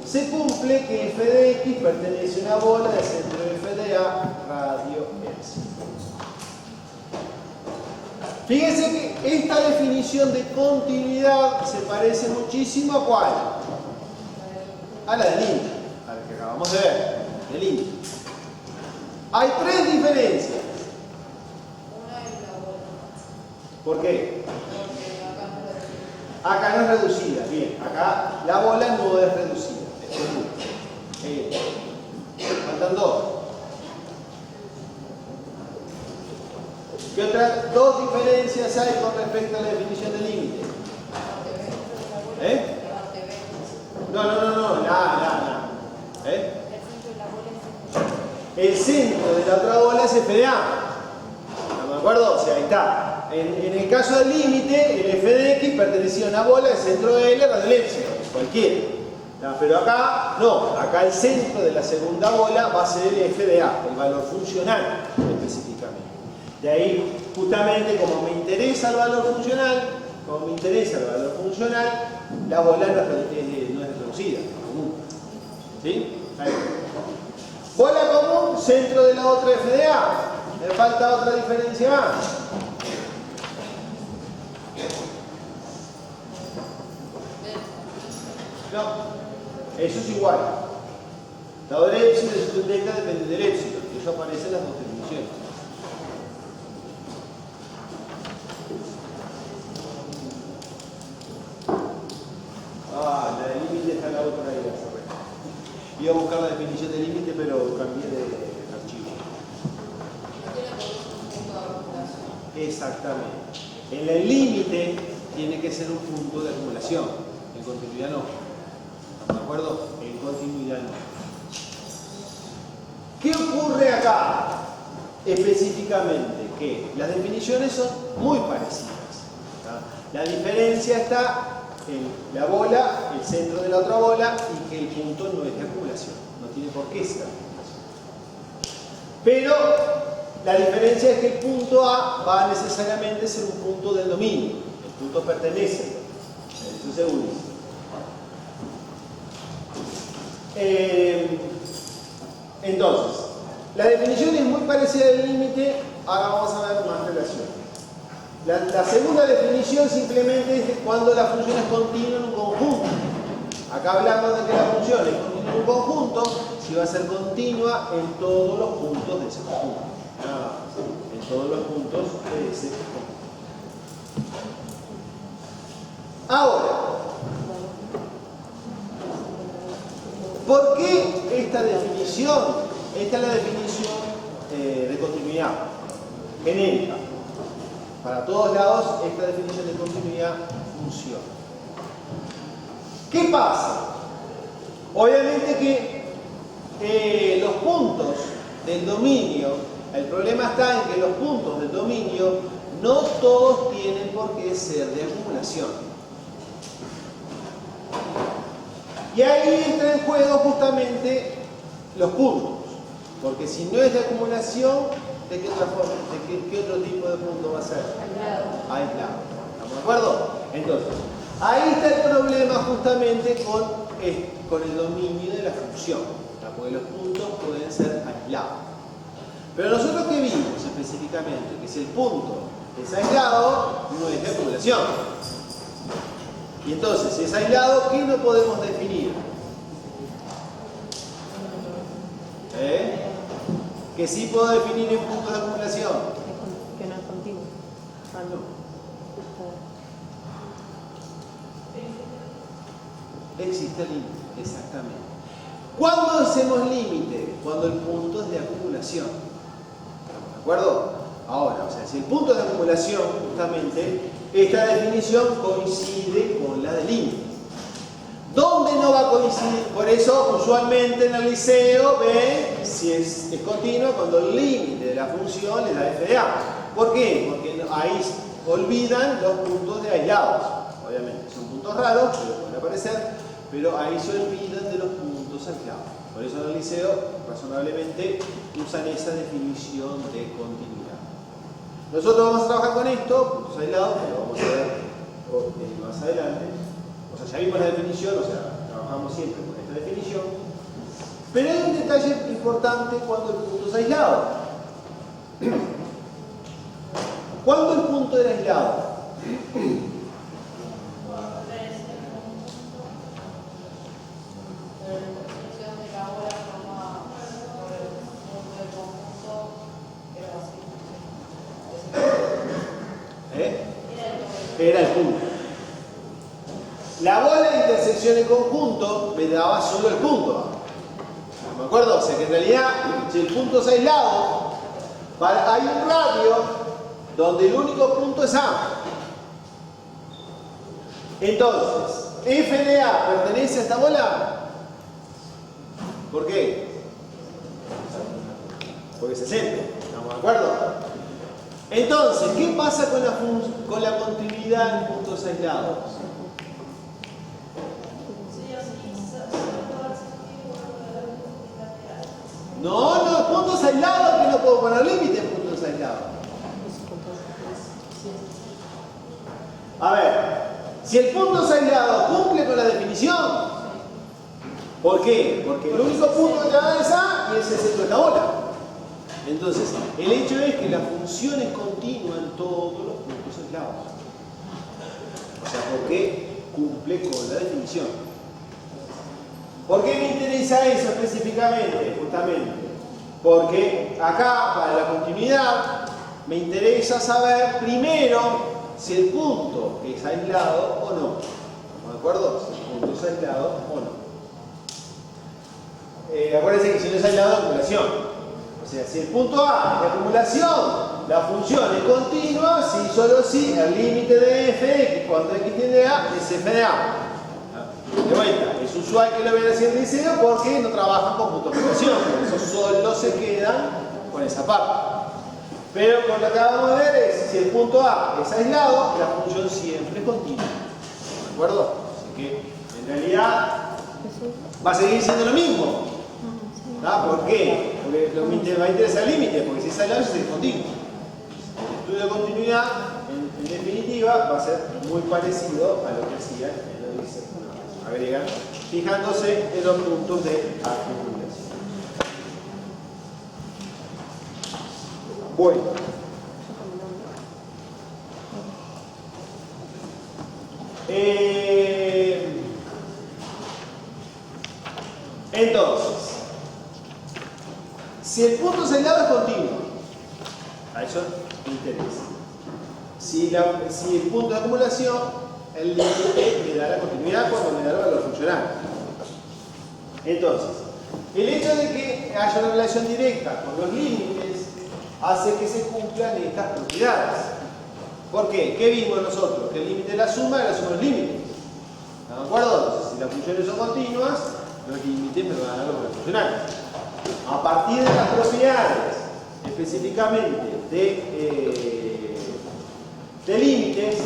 se cumple que f de x pertenece a una bola de centro f de A, radio epsilon. Fíjense que esta definición de continuidad se parece muchísimo a ¿cuál? A la del límite, a la que acabamos de ver, del límite. Hay tres diferencias. ¿Por qué? Acá no es reducida, bien, acá la bola no es reducida. Faltan dos. ¿Qué otras dos diferencias hay con respecto a la definición del límite? Nada. El centro de la otra bola es f de A. ¿No me acuerdo? O sea, ahí está. En el caso del límite, el f de x pertenecía a una bola del centro de L, radio epsilon, cualquiera. Pero acá, no. Acá el centro de la segunda bola va a ser el f de A, el valor funcional específicamente. De ahí, justamente, como me interesa el valor funcional, la bola no es reducida, es común. ¿Sí? Ahí. Bola común, centro de la otra f de A. Me falta otra diferencia más. No, eso es igual. Dado el epsilon es un delta depende del epsilon. Y eso aparece en las dos definiciones. La del límite está en la otra ahí. Iba a buscar la definición del límite, pero cambié de archivo. Exactamente. En el límite tiene que ser un punto de acumulación. En continuidad no. ¿Estamos de acuerdo? En continuidad no. ¿Qué ocurre acá? Específicamente que las definiciones son muy parecidas. La diferencia está en la bola, el centro de la otra bola y que el punto no es de acumulación. No tiene por qué ser acumulación. Pero la diferencia es que el punto A va a necesariamente ser un punto del dominio. El punto pertenece. Eso es segurísimo. Entonces, la definición es muy parecida del límite. Ahora vamos a ver más relaciones. La segunda definición simplemente es cuando la función es continua en un conjunto. Acá hablamos de que la función es continua en un conjunto, si va a ser continua en todos los puntos de ese conjunto. En todos los puntos de ese conjunto. Ahora, ¿por qué esta definición? Esta es la definición de continuidad genérica. Para todos lados, esta definición de continuidad funciona. ¿Qué pasa? Obviamente que los puntos del dominio, el problema está en que los puntos del dominio no todos tienen por qué ser de acumulación. Y ahí entra en juego justamente los puntos. Porque si no es de acumulación, ¿de qué otra forma? ¿Qué otro tipo de punto va a ser? Aislado. ¿Estamos de acuerdo? Entonces, ahí está el problema justamente con el dominio de la función, ¿tá? Porque los puntos pueden ser aislados. Pero nosotros que vimos específicamente que si el punto es aislado, no es de acumulación. Y entonces, si es aislado, ¿qué no podemos definir? Que sí puedo definir en puntos de acumulación. Que no es continuo. Ah, no. Existe límite, exactamente. ¿Cuándo hacemos límite? Cuando el punto es de acumulación. ¿Estamos de acuerdo? Ahora, o sea, si el punto es de acumulación, justamente, esta definición coincide con la de límite. ¿Dónde no va a coincidir? Por eso, usualmente en el liceo ven si es continua cuando el límite de la función es la f de a. ¿Por qué? Porque ahí olvidan los puntos de aislados. Obviamente, son puntos raros, pero pueden aparecer, pero ahí se olvidan de los puntos aislados. Por eso en el liceo, razonablemente, usan esa definición de continuidad. Nosotros vamos a trabajar con esto, puntos aislados, que lo vamos a ver más adelante. O sea, ya vimos la definición, o sea, trabajamos siempre con esta definición. Pero hay un detalle importante cuando el punto es aislado. ¿Cuándo el punto era aislado? Era el punto. La bola de intersección en conjunto me daba solo el punto. ¿Me acuerdo? O sea que en realidad, si el punto es aislado, hay un radio donde el único punto es A. Entonces, F de A pertenece a esta bola. ¿Por qué? Porque es el centro. ¿Estamos de acuerdo? Entonces, ¿qué pasa con la continuidad en puntos aislados? No, puntos aislados que no puedo poner límite en puntos aislados. A ver, si el punto es aislado, ¿cumple con la definición? ¿Por qué? Porque el único punto que te da es A y es el centro de la bola. Entonces, el hecho es que la función es continua en todos los puntos aislados. O sea, porque cumple con la definición. ¿Por qué me interesa eso específicamente? Justamente porque acá, para la continuidad, me interesa saber primero si el punto es aislado o no. ¿De acuerdo? Si el punto es aislado o no. Acuérdense que si no es aislado, acumulación. O sea, si el punto A es de acumulación, la función es continua si solo si el límite de f de x cuando x tiende a es f de a. De vuelta, es usual que lo vean así en el liceo porque no trabajan con puntos de acumulación, por eso solo se quedan con esa parte. Pero con lo que acabamos de ver es si el punto A es aislado, la función siempre es continua. ¿De acuerdo? Así que en realidad va a seguir siendo lo mismo. ¿Por qué? Porque me va a interesar el límite, porque si es aislado es continuo. El estudio de continuidad, en definitiva, va a ser muy parecido a lo que hacía en el liceo. Agregan, fijándose en los puntos de acumulación. Bueno. Entonces, si el punto es aislado es continuo, a eso me interesa. Si el punto de acumulación, el límite me da la continuidad cuando me da el valor funcional. Entonces, el hecho de que haya una relación directa con los límites hace que se cumplan estas propiedades. ¿Por qué? ¿Qué vimos nosotros? Que el límite de la suma de los límites. ¿Están de acuerdo? Entonces, si las funciones son continuas, los límites me van a dar los valores funcionales. A partir de las propiedades, específicamente de límites,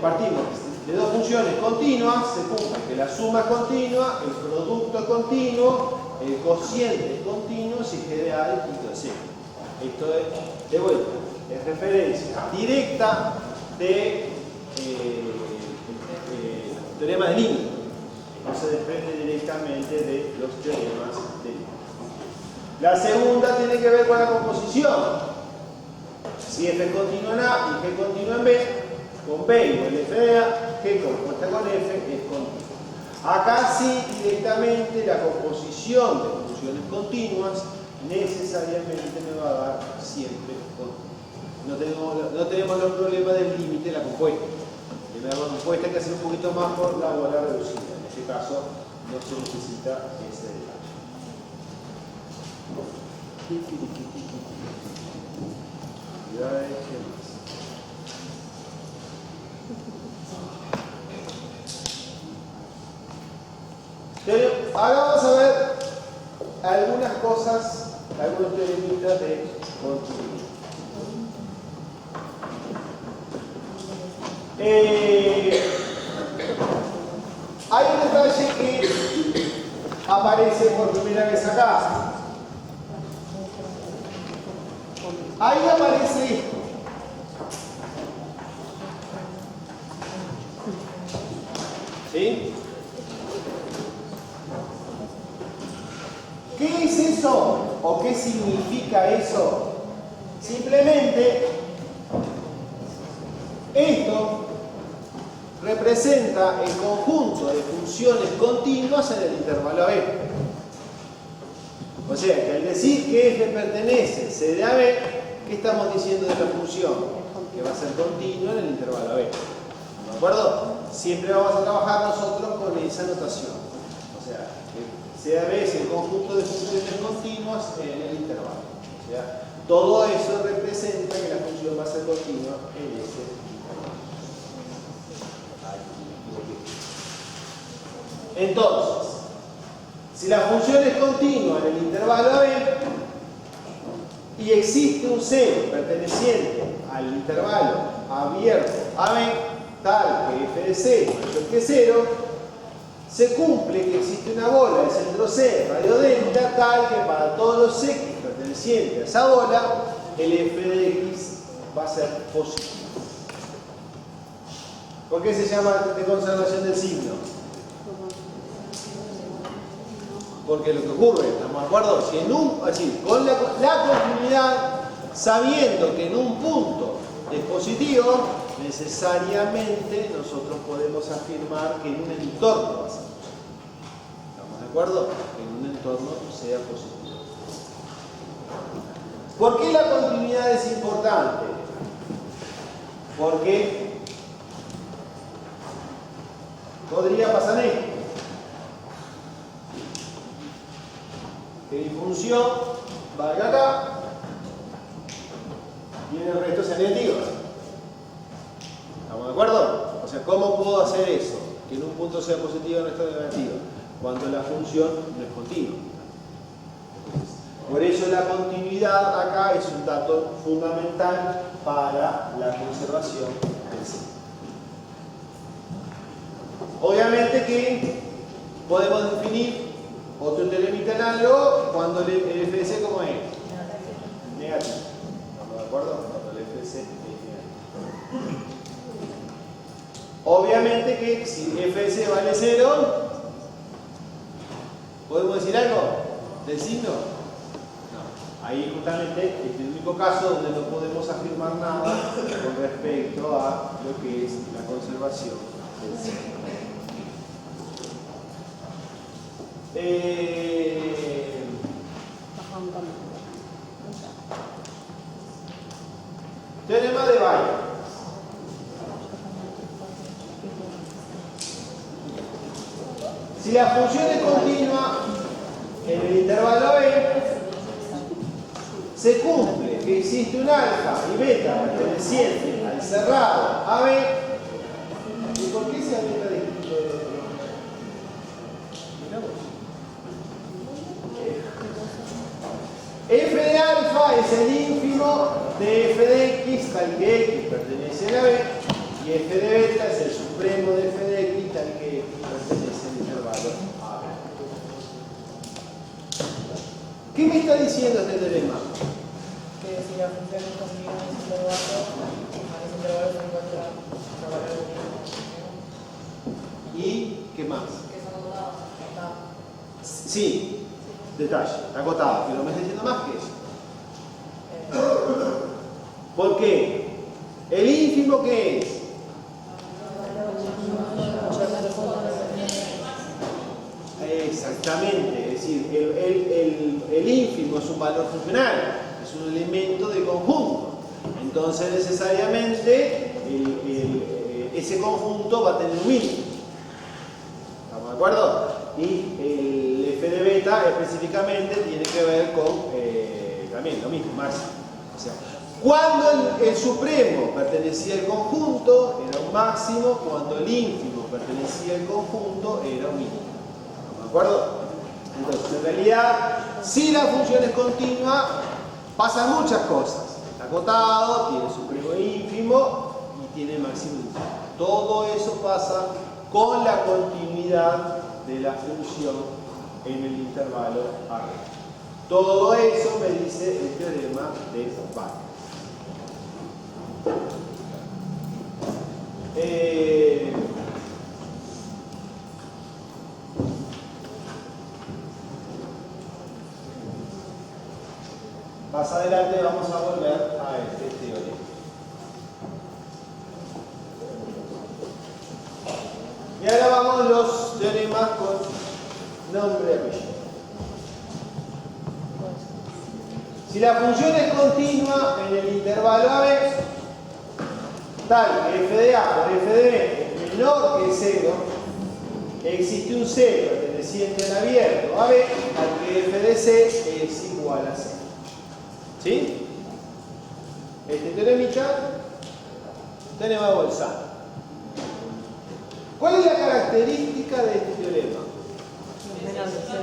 partimos de dos funciones continuas, se cumple que la suma es continua, el producto es continuo, el cociente es continuo continuo si G de A distinto de C. Esto es, de vuelta, es referencia directa de teorema de límite. No se depende directamente de los teoremas de límite. La segunda tiene que ver con la composición. Si F es continuo en A y G continúa en B, con B igual F de A, G compuesta con F es continuo. Acá sí, directamente, la composición de funciones continuas necesariamente me va a dar siempre continuo. No tenemos los problemas del límite de la compuesta. En la compuesta hay que hacer un poquito más por la bola reducida. En este caso no se necesita ese detalle. ¿Qué más? Ahora vamos a ver algunas cosas, algunos teoremitas de continuidad. Hay un detalle que aparece por primera vez acá. Ahí aparece esto. ¿Sí? ¿Qué es eso? ¿O qué significa eso? Simplemente esto representa el conjunto de funciones continuas en el intervalo AB. O sea, que al decir que F pertenece C de AB, ¿qué estamos diciendo de la función? Que va a ser continua en el intervalo AB. ¿De acuerdo? Siempre vamos a trabajar nosotros con esa notación. O sea, C de AB es el conjunto de funciones continuas en el intervalo. O sea, todo eso representa que la función va a ser continua en ese intervalo. Entonces, si la función es continua en el intervalo AB y existe un C perteneciente al intervalo abierto AB tal que f de C mayor que 0, se cumple que existe una bola de centro C radio delta tal que para todos los X pertenecientes a esa bola el f de X va a ser positivo. ¿Por qué se llama de conservación del signo? Porque lo que ocurre, ¿estamos de acuerdo? Si en con la continuidad, sabiendo que en un punto es positivo, necesariamente nosotros podemos afirmar que en un entorno va a ser positivo. ¿Estamos de acuerdo? Que en un entorno sea positivo. ¿Por qué la continuidad es importante? Porque podría pasar esto. Que mi función valga acá y en el resto sea negativa. ¿Estamos de acuerdo? O sea, ¿cómo puedo hacer eso? Que en un punto sea positiva y en el resto negativa. Cuando la función no es continua. Por eso la continuidad acá es un dato fundamental para la conservación del signo. Obviamente que podemos definir otro teoremita análogo cuando el f de C ¿cómo es? Negativo. ¿Estamos de acuerdo? Cuando el f de C es negativo. Obviamente que si f de C vale 0, ¿podemos decir algo del signo? No. Ahí justamente es el único caso donde no podemos afirmar nada con respecto a lo que es la conservación del signo. Teorema de Bayer. Si la función es continua en el intervalo B, se cumple que existe un alfa y beta perteneciente al cerrado AB. ¿Y por qué se beta distinto de f de alfa es el ínfimo de f de x tal que x pertenece a la B y f de beta es el supremo de f de x tal que x pertenece al intervalo AB. ¿Qué me está diciendo este teorema? Que si la función es continua en ese intervalo, a ese intervalo se encuentra la valor de ¿Y qué más? Que son dados. Sí, detalle, está acotado, pero me está diciendo más que eso. ¿Por qué? ¿El ínfimo qué es? Exactamente, es decir, el ínfimo es un valor funcional, es un elemento de conjunto. Entonces necesariamente ese conjunto va a tener un mínimo. ¿Estamos de acuerdo? Y el f de beta específicamente tiene que ver con también lo mismo, máximo. O sea, cuando el supremo pertenecía al conjunto era un máximo, cuando el ínfimo pertenecía al conjunto era un mínimo. ¿De acuerdo? Entonces, en realidad, si la función es continua, pasan muchas cosas. Está acotado, tiene supremo e ínfimo y tiene máximo e ínfimo. Todo eso pasa con la continuidad de la función en el intervalo array. Todo eso me dice el teorema de Bayes. Más adelante vamos a volver a este teorema. Y ahora vamos los teoremas con nombre y apellido. Si la función es continua en el intervalo AB, tal que f de A por f de B es menor que 0, existe un C perteneciente al abierto AB al que f de C es igual a 0. ¿Sí? Este teoremita, teorema de Bolzano. ¿Cuál es la característica de este teorema? Menor de 0.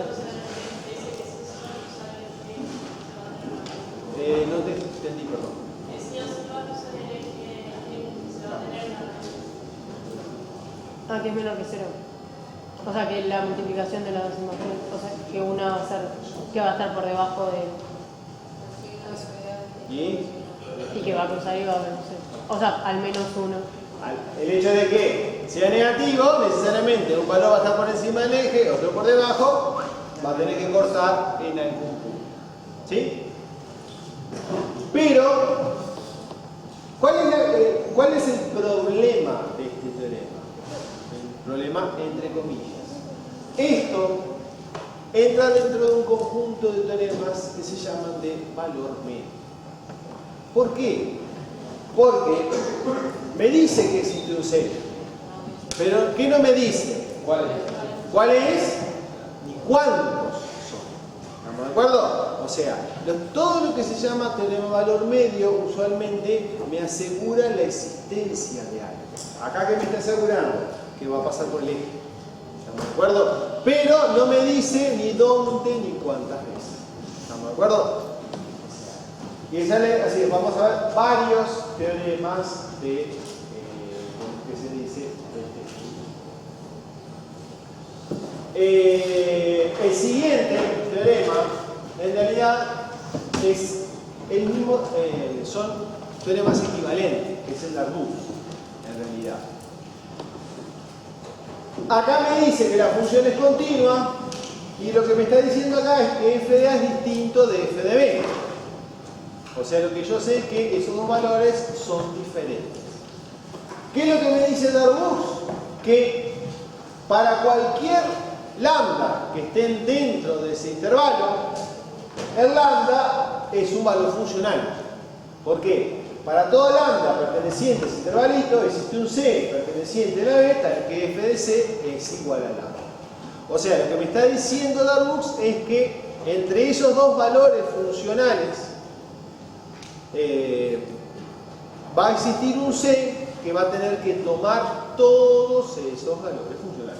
No te entendí, perdón. Ah, que es menor que 0. O sea, que la multiplicación de las dos imágenes, o sea, que una va a ser, que va a estar por debajo de... Y que va a cruzar y va a haber 0. O sea, al menos uno. El hecho de que sea negativo, necesariamente un valor va a estar por encima del eje, otro por debajo, va a tener que cortar en algún punto. ¿Sí? Pero, ¿cuál es el problema de este teorema? El problema entre comillas. Esto entra dentro de un conjunto de teoremas que se llaman de valor medio. ¿Por qué? Porque me dice que existe un cero, pero ¿qué no me dice? ¿Cuál es? ¿Cuál es? Ni cuántos son. ¿Estamos de acuerdo? O sea, todo lo que se llama teorema de valor medio usualmente me asegura la existencia de algo. Acá, ¿qué me está asegurando? Que va a pasar por el eje. ¿Estamos de acuerdo? Pero no me dice ni dónde ni cuántas veces. ¿Estamos de acuerdo? Y sale así, vamos a ver varios teoremas de que se dice el siguiente teorema en realidad es el mismo, son teoremas equivalentes, que es el Darboux en realidad. Acá me dice que la función es continua y lo que me está diciendo acá es que f de A es distinto de f de B. O sea, lo que yo sé es que esos dos valores son diferentes. ¿Qué es lo que me dice Darboux? Que para cualquier lambda que estén dentro de ese intervalo, el lambda es un valor funcional. ¿Por qué? Para todo lambda perteneciente a ese intervalito existe un C perteneciente a la beta, que f de C es igual a lambda. O sea, lo que me está diciendo Darboux es que entre esos dos valores funcionales va a existir un C que va a tener que tomar todos esos valores funcionales.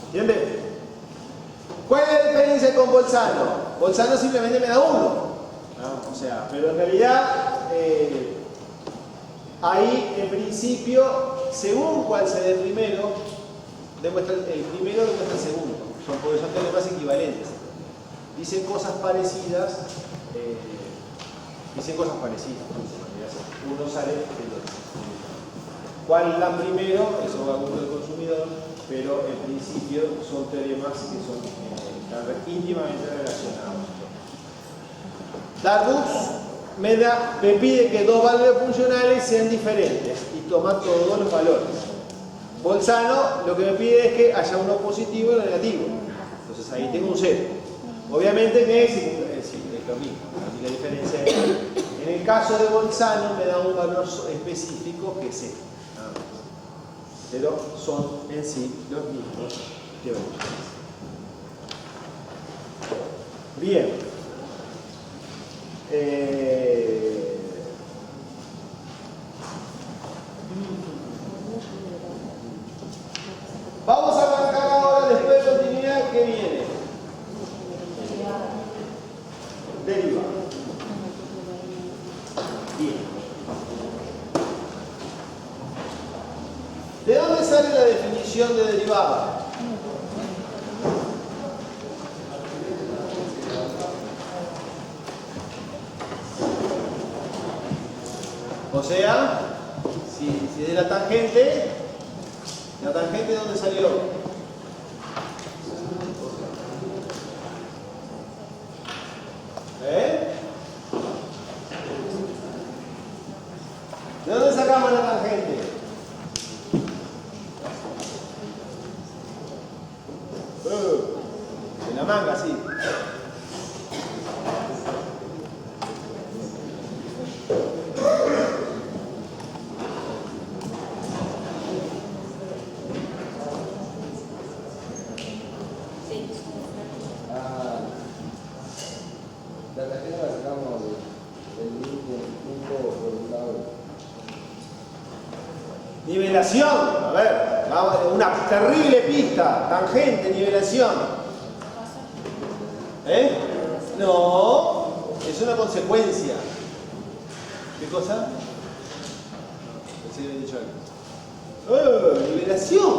¿Entienden? ¿Cuál es la diferencia con Bolzano? Bolzano simplemente me da uno. ¿No? O sea, pero en realidad ahí en principio, según cuál se dé primero, demuestra el primero demuestra el segundo. Porque son teoremas equivalentes. dicen cosas parecidas. Uno sale del otro. ¿Cuál dan primero? Eso va a gusto del consumidor, pero en principio son teoremas que están íntimamente relacionados. Darboux me pide que dos valores funcionales sean diferentes y toma todos los valores. Bolzano lo que me pide es que haya uno positivo y uno negativo. Entonces ahí tengo un 0. Obviamente que es lo mismo. La diferencia es en el caso de Bolzano me da un valor específico que es 0. Pero son en sí los mismos teoremas. Bien. Vamos a marcar ahora después de continuidad que viene. Deriva. Bien. ¿De dónde sale la definición de derivada? O sea, si de la tangente, ¿de dónde salió? ¿De dónde sacamos la tangente? De la manga, sí. La tarjeta la sacamos del mismo punto por un lado. Nivelación, a ver, una terrible pista, tangente, nivelación. No, es una consecuencia. ¿Qué cosa? Pensé que había dicho algo. Nivelación.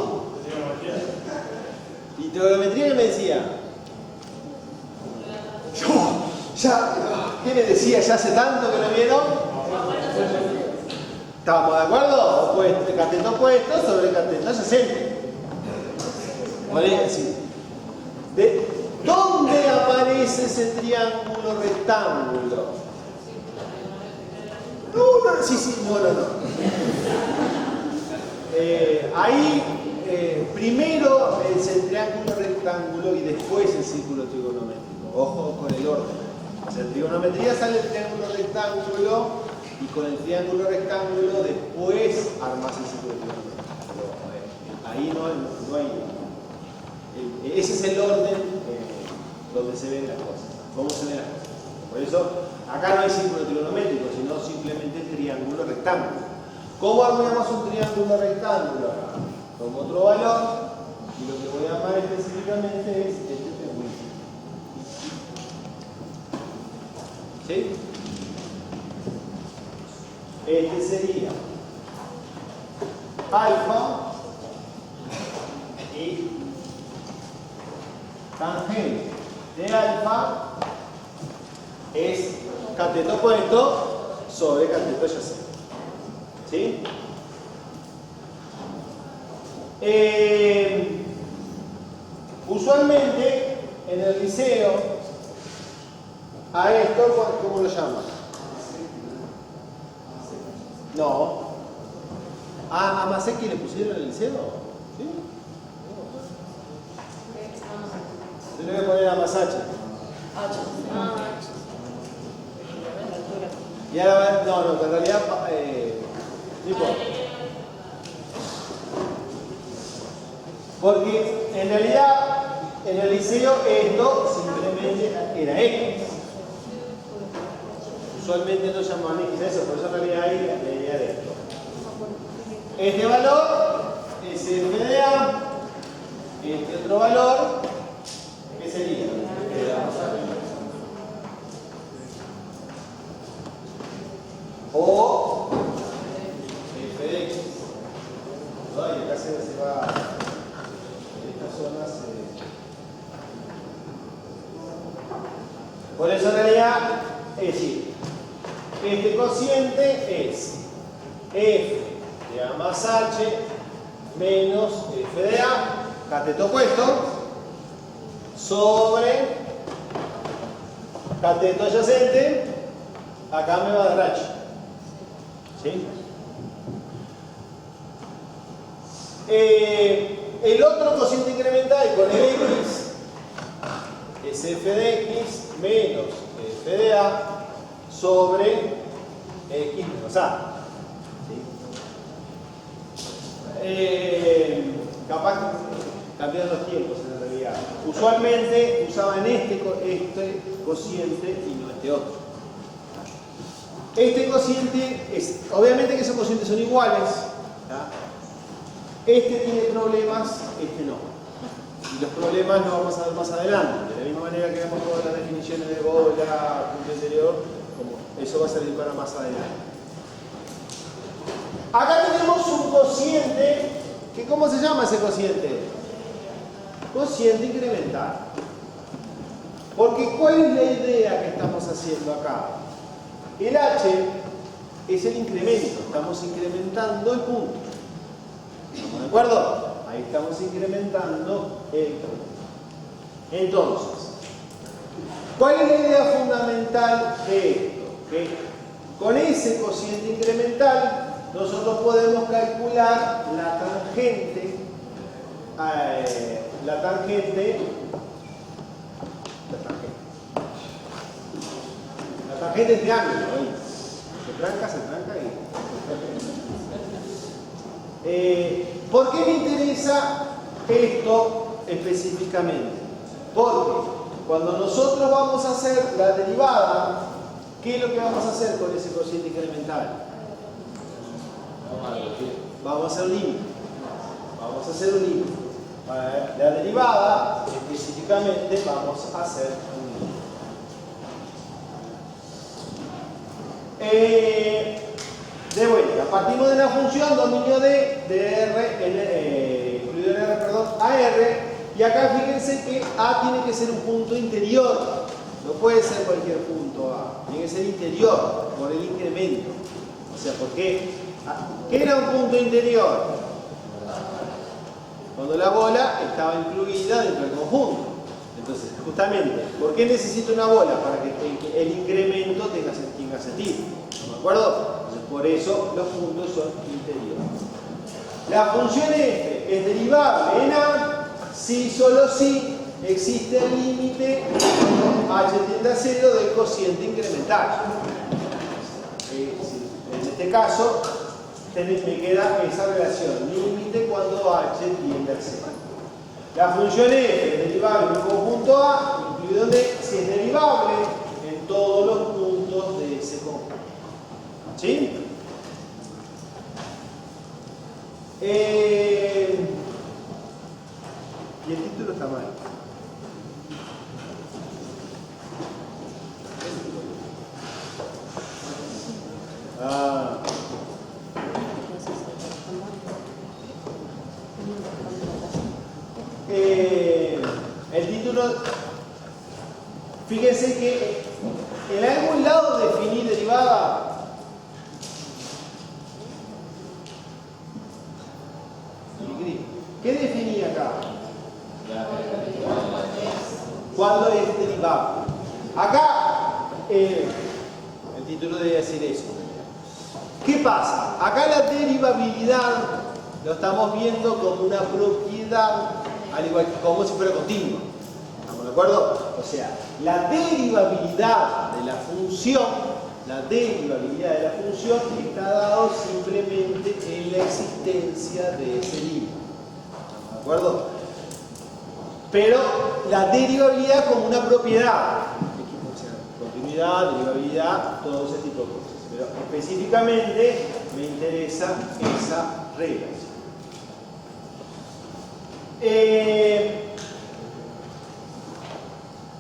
¿Y trigonometría qué me decía? ¿Qué me decía? ¿Ya hace tanto que lo vieron? ¿Estábamos de acuerdo? Opuesto, cateto opuesto sobre cateto adyacente. ¿De dónde aparece ese triángulo rectángulo? No. Ahí primero es el triángulo rectángulo y después el círculo trigonométrico. Ojo con el orden. O sea, en trigonometría sale el triángulo rectángulo y con el triángulo rectángulo después armas el círculo trigonométrico. Pero ahí no hay. Ese es el orden donde se ven las cosas. ¿Cómo se ven las cosas? Por eso, acá no hay círculo trigonométrico, sino simplemente el triángulo rectángulo. ¿Cómo armamos un triángulo rectángulo? Tomo otro valor y lo que voy a armar específicamente es este triángulo. ¿Sí? Este sería alfa y tangente de alfa es cateto opuesto sobre cateto adyacente. ¿Sí? Usualmente en el liceo a esto, ¿cómo lo llaman? No. ¿A Maseki le pusieron en el liceo? ¿Sí? Yo le voy a poner a Masachi. Y ahora, no, que en realidad, no importa. Porque en realidad, en el liceo esto simplemente era X. Usualmente no llamaban X a eso, por eso en realidad hay la idea de esto. Este valor es f de A, este otro valor, ¿qué sería? O f de X. Ay, acá se va, en esta zona se... eso en realidad es decir, este cociente es f de A más h menos f de A, cateto opuesto, sobre cateto adyacente, acá me va a dar h. ¿Sí? El otro cociente incremental con el x es f de x menos f de A sobre x menos A. ¿Sí? Capaz cambian los tiempos en realidad. Usualmente usaban este cociente y no este otro. Este cociente es, obviamente que esos cocientes son iguales. ¿Ya? Este tiene problemas, este no. Y los problemas los vamos a ver más adelante. De la misma manera que vemos todas las definiciones de bola, punto interior, como eso va a servir para más adelante. Acá tenemos un cociente, que ¿cómo se llama ese cociente? Cociente incremental. Porque ¿cuál es la idea que estamos haciendo acá? El h es el incremento, estamos incrementando el punto. ¿Estamos de acuerdo? Ahí estamos incrementando el punto. Entonces, ¿cuál es la idea fundamental de esto? Que con ese cociente incremental nosotros podemos calcular la tangente del triángulo. Ahí. Se tranca y... ¿por qué me interesa esto específicamente? Porque cuando nosotros vamos a hacer la derivada, ¿qué es lo que vamos a hacer con ese cociente incremental? Vamos a hacer un límite. Vamos a hacer un límite. Para la derivada, específicamente, vamos a hacer un límite. De vuelta, partimos de la función dominio de R, incluido en R, perdón, a R, y acá fíjense que A tiene que ser un punto interior, no puede ser cualquier punto A, tiene que ser interior, por el incremento. O sea, ¿por qué? ¿Qué era un punto interior? Cuando la bola estaba incluida dentro del conjunto. Entonces, justamente, ¿por qué necesito una bola? Para que el incremento tenga sentido. ¿De acuerdo? Entonces, por eso los puntos son interiores. La función f es derivable en A si solo si existe el límite h tiende a 0 del cociente incremental. En este caso, me queda esa relación, límite cuando h tiende a 0. La función f es derivable en un conjunto A, incluido en D, si es derivable en todos los puntos de ese conjunto. ¿Sí? Y el título está mal. El título, fíjense que en algún lado definí derivada. ¿Qué definí acá? Cuando es derivable. Acá el título debe decir eso. ¿Qué pasa? Acá la derivabilidad lo estamos viendo como una propiedad, al igual que como si fuera continua. ¿Estamos de acuerdo? O sea, la derivabilidad de la función está dado simplemente en la existencia de ese límite. ¿De acuerdo? Pero la derivabilidad como una propiedad, continuidad, derivabilidad, todo ese tipo de cosas. Pero específicamente me interesa esa relación.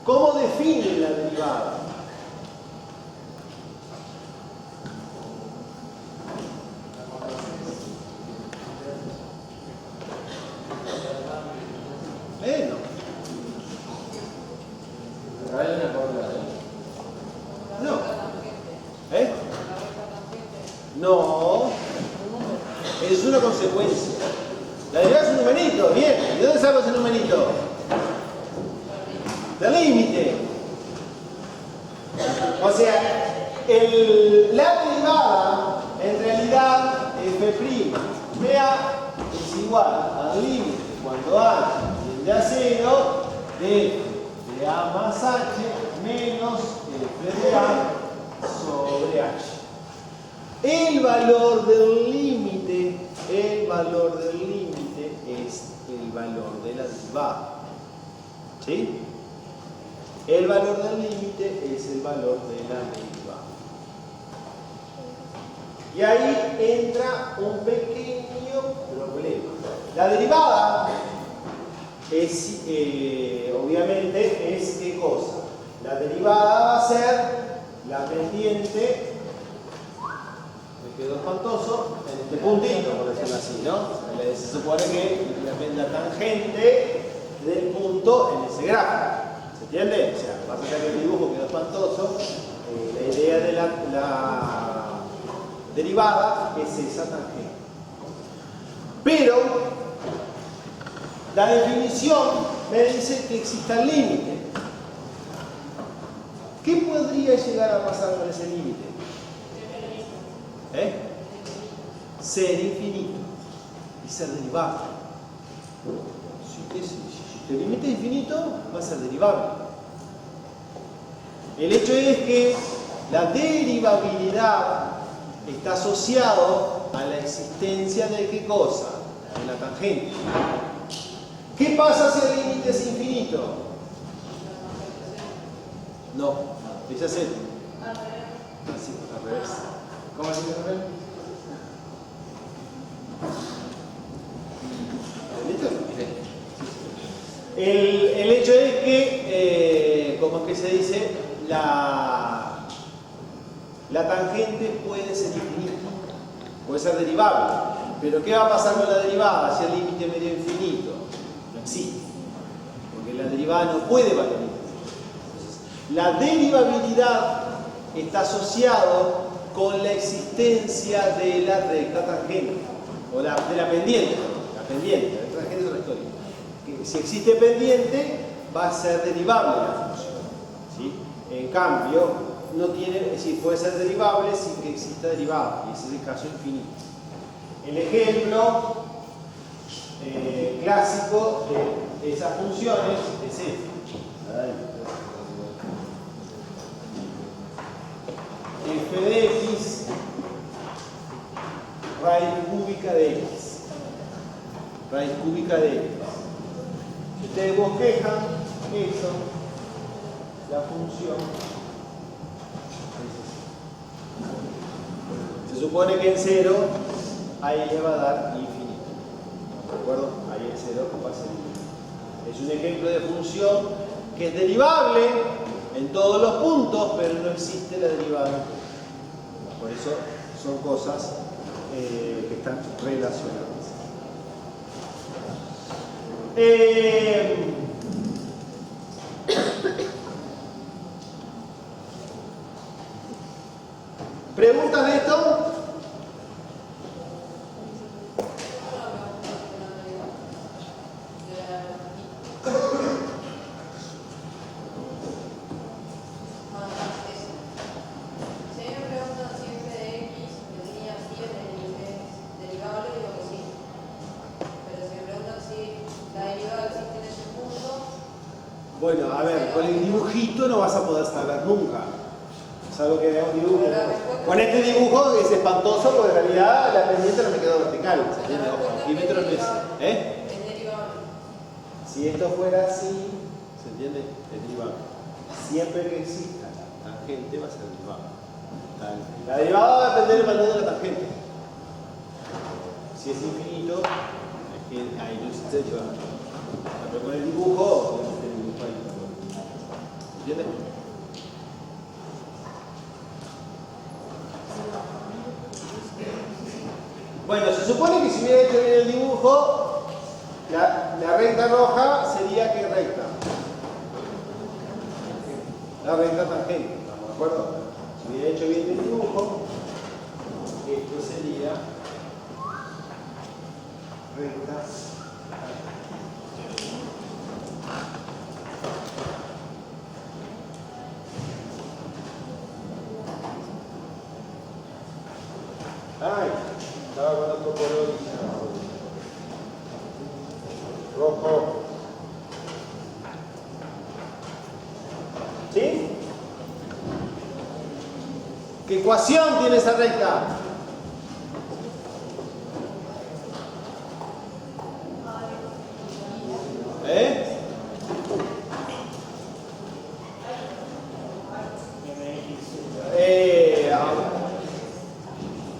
¿Cómo define la derivada? Hay una por la No, es una consecuencia. La derivada es un numerito, bien. ¿Y de dónde saco ese numerito? Del límite. O sea, la derivada en realidad f' de A es igual al límite cuando A tiende a 0 de A más H menos f de A sobre H. El valor del límite es el valor de la derivada. ¿Sí? El valor del límite es el valor de la derivada. Y ahí entra un pequeño problema. La derivada es, obviamente, es ¿qué cosa? La derivada va a ser la pendiente, me quedó espantoso, en este puntito, por decirlo así, ¿no? Se supone que la tangente del punto en ese gráfico. ¿Se entiende? O sea, vas a hacer que el dibujo quedó espantoso. La idea de la derivada es esa tangente. Pero la definición me dice que exista el límite. ¿Qué podría llegar a pasar con ese límite? Ser infinito y ser derivable. Si el límite es infinito, va a ser derivable. El hecho es que la derivabilidad está asociado a la existencia de ¿qué cosa? De la tangente. ¿Qué pasa si el límite es infinito? No, es así. Así, al revés. ¿Cómo así, Rafael? El hecho es que, como es que se dice, la tangente puede ser infinita, puede ser derivable. Pero ¿qué va a pasar con la derivada si el límite medio infinito? No existe, porque la derivada no puede valer infinito. Entonces, la derivabilidad está asociado con la existencia de la recta tangente, o de la pendiente. La pendiente, la tangente es otra historia. Que si existe pendiente, va a ser derivable la función. ¿Sí? En cambio, no tiene, es decir, puede ser derivable sin que exista derivada, y ese es el caso infinito. El ejemplo clásico de esas funciones es este. F de x raíz cúbica de x. Raíz cúbica de x. Si ustedes bosquejan eso, la función se supone que en 0 ahí le va a dar infinito. ¿De acuerdo? Ahí en 0 va a ser infinito. Es un ejemplo de función que es derivable en todos los puntos, pero no existe la derivada. Por eso son cosas que están relacionadas. ¿Preguntas de esto? Bueno, a ver, con el dibujito no vas a poder saber nunca. Salvo que veas un dibujo. Con este dibujo es espantoso porque en realidad la pendiente no me quedó vertical. ¿Se entiende? Y metro no es. Si esto fuera así, ¿se entiende? Es derivable. Siempre que exista la tangente va a ser derivable. La derivada va a depender del valor de la tangente. Si es infinito, es que ahí no existe derivable. Pero con el dibujo, ¿entiendes? Bueno, se supone que si hubiera hecho bien el dibujo, la recta roja sería ¿qué recta? La recta tangente, ¿estamos de acuerdo? Si hubiera hecho bien el dibujo, esto sería rectas. Ay, estaba con otro color y ya. Rojo. ¿Sí? ¿Qué ecuación tiene esa recta? ¿Eh?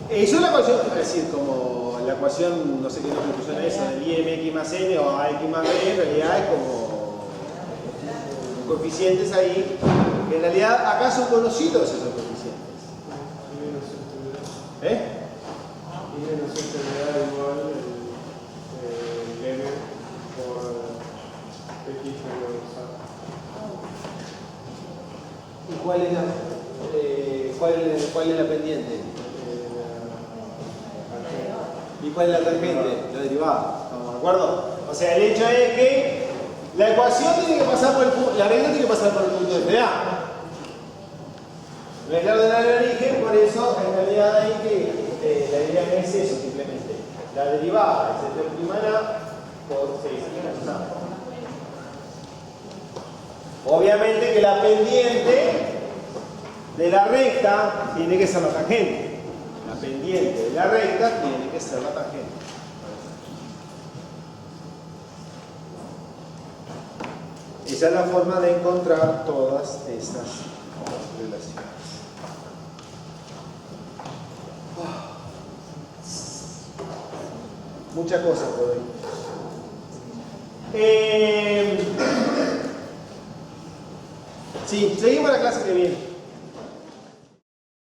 Eso es la ecuación, es decir, como la ecuación, no sé qué nombre pusieron a eso, del IMX más N o AX más B, en realidad es como coeficientes ahí, que en realidad acá son conocidos esos coeficientes. ¿Eh? Tiene una centralidad igual el M por X menos A. ¿Y cuál es la pendiente? ¿Y cuál es la tangente? La derivada. ¿Estamos de acuerdo? O sea, el hecho es que la ecuación tiene que pasar por el punto, la regla tiene que pasar por el punto de FA. No es la ordenada del origen, por eso en realidad hay que la idea no es eso simplemente. La derivada es el prima A por 6 menos A. Obviamente que la pendiente de la recta tiene que ser la tangente. La pendiente de la recta tiene que ser la tangente. Esa es la forma de encontrar todas estas relaciones. Muchas cosas por hoy. Sí, seguimos la clase que viene.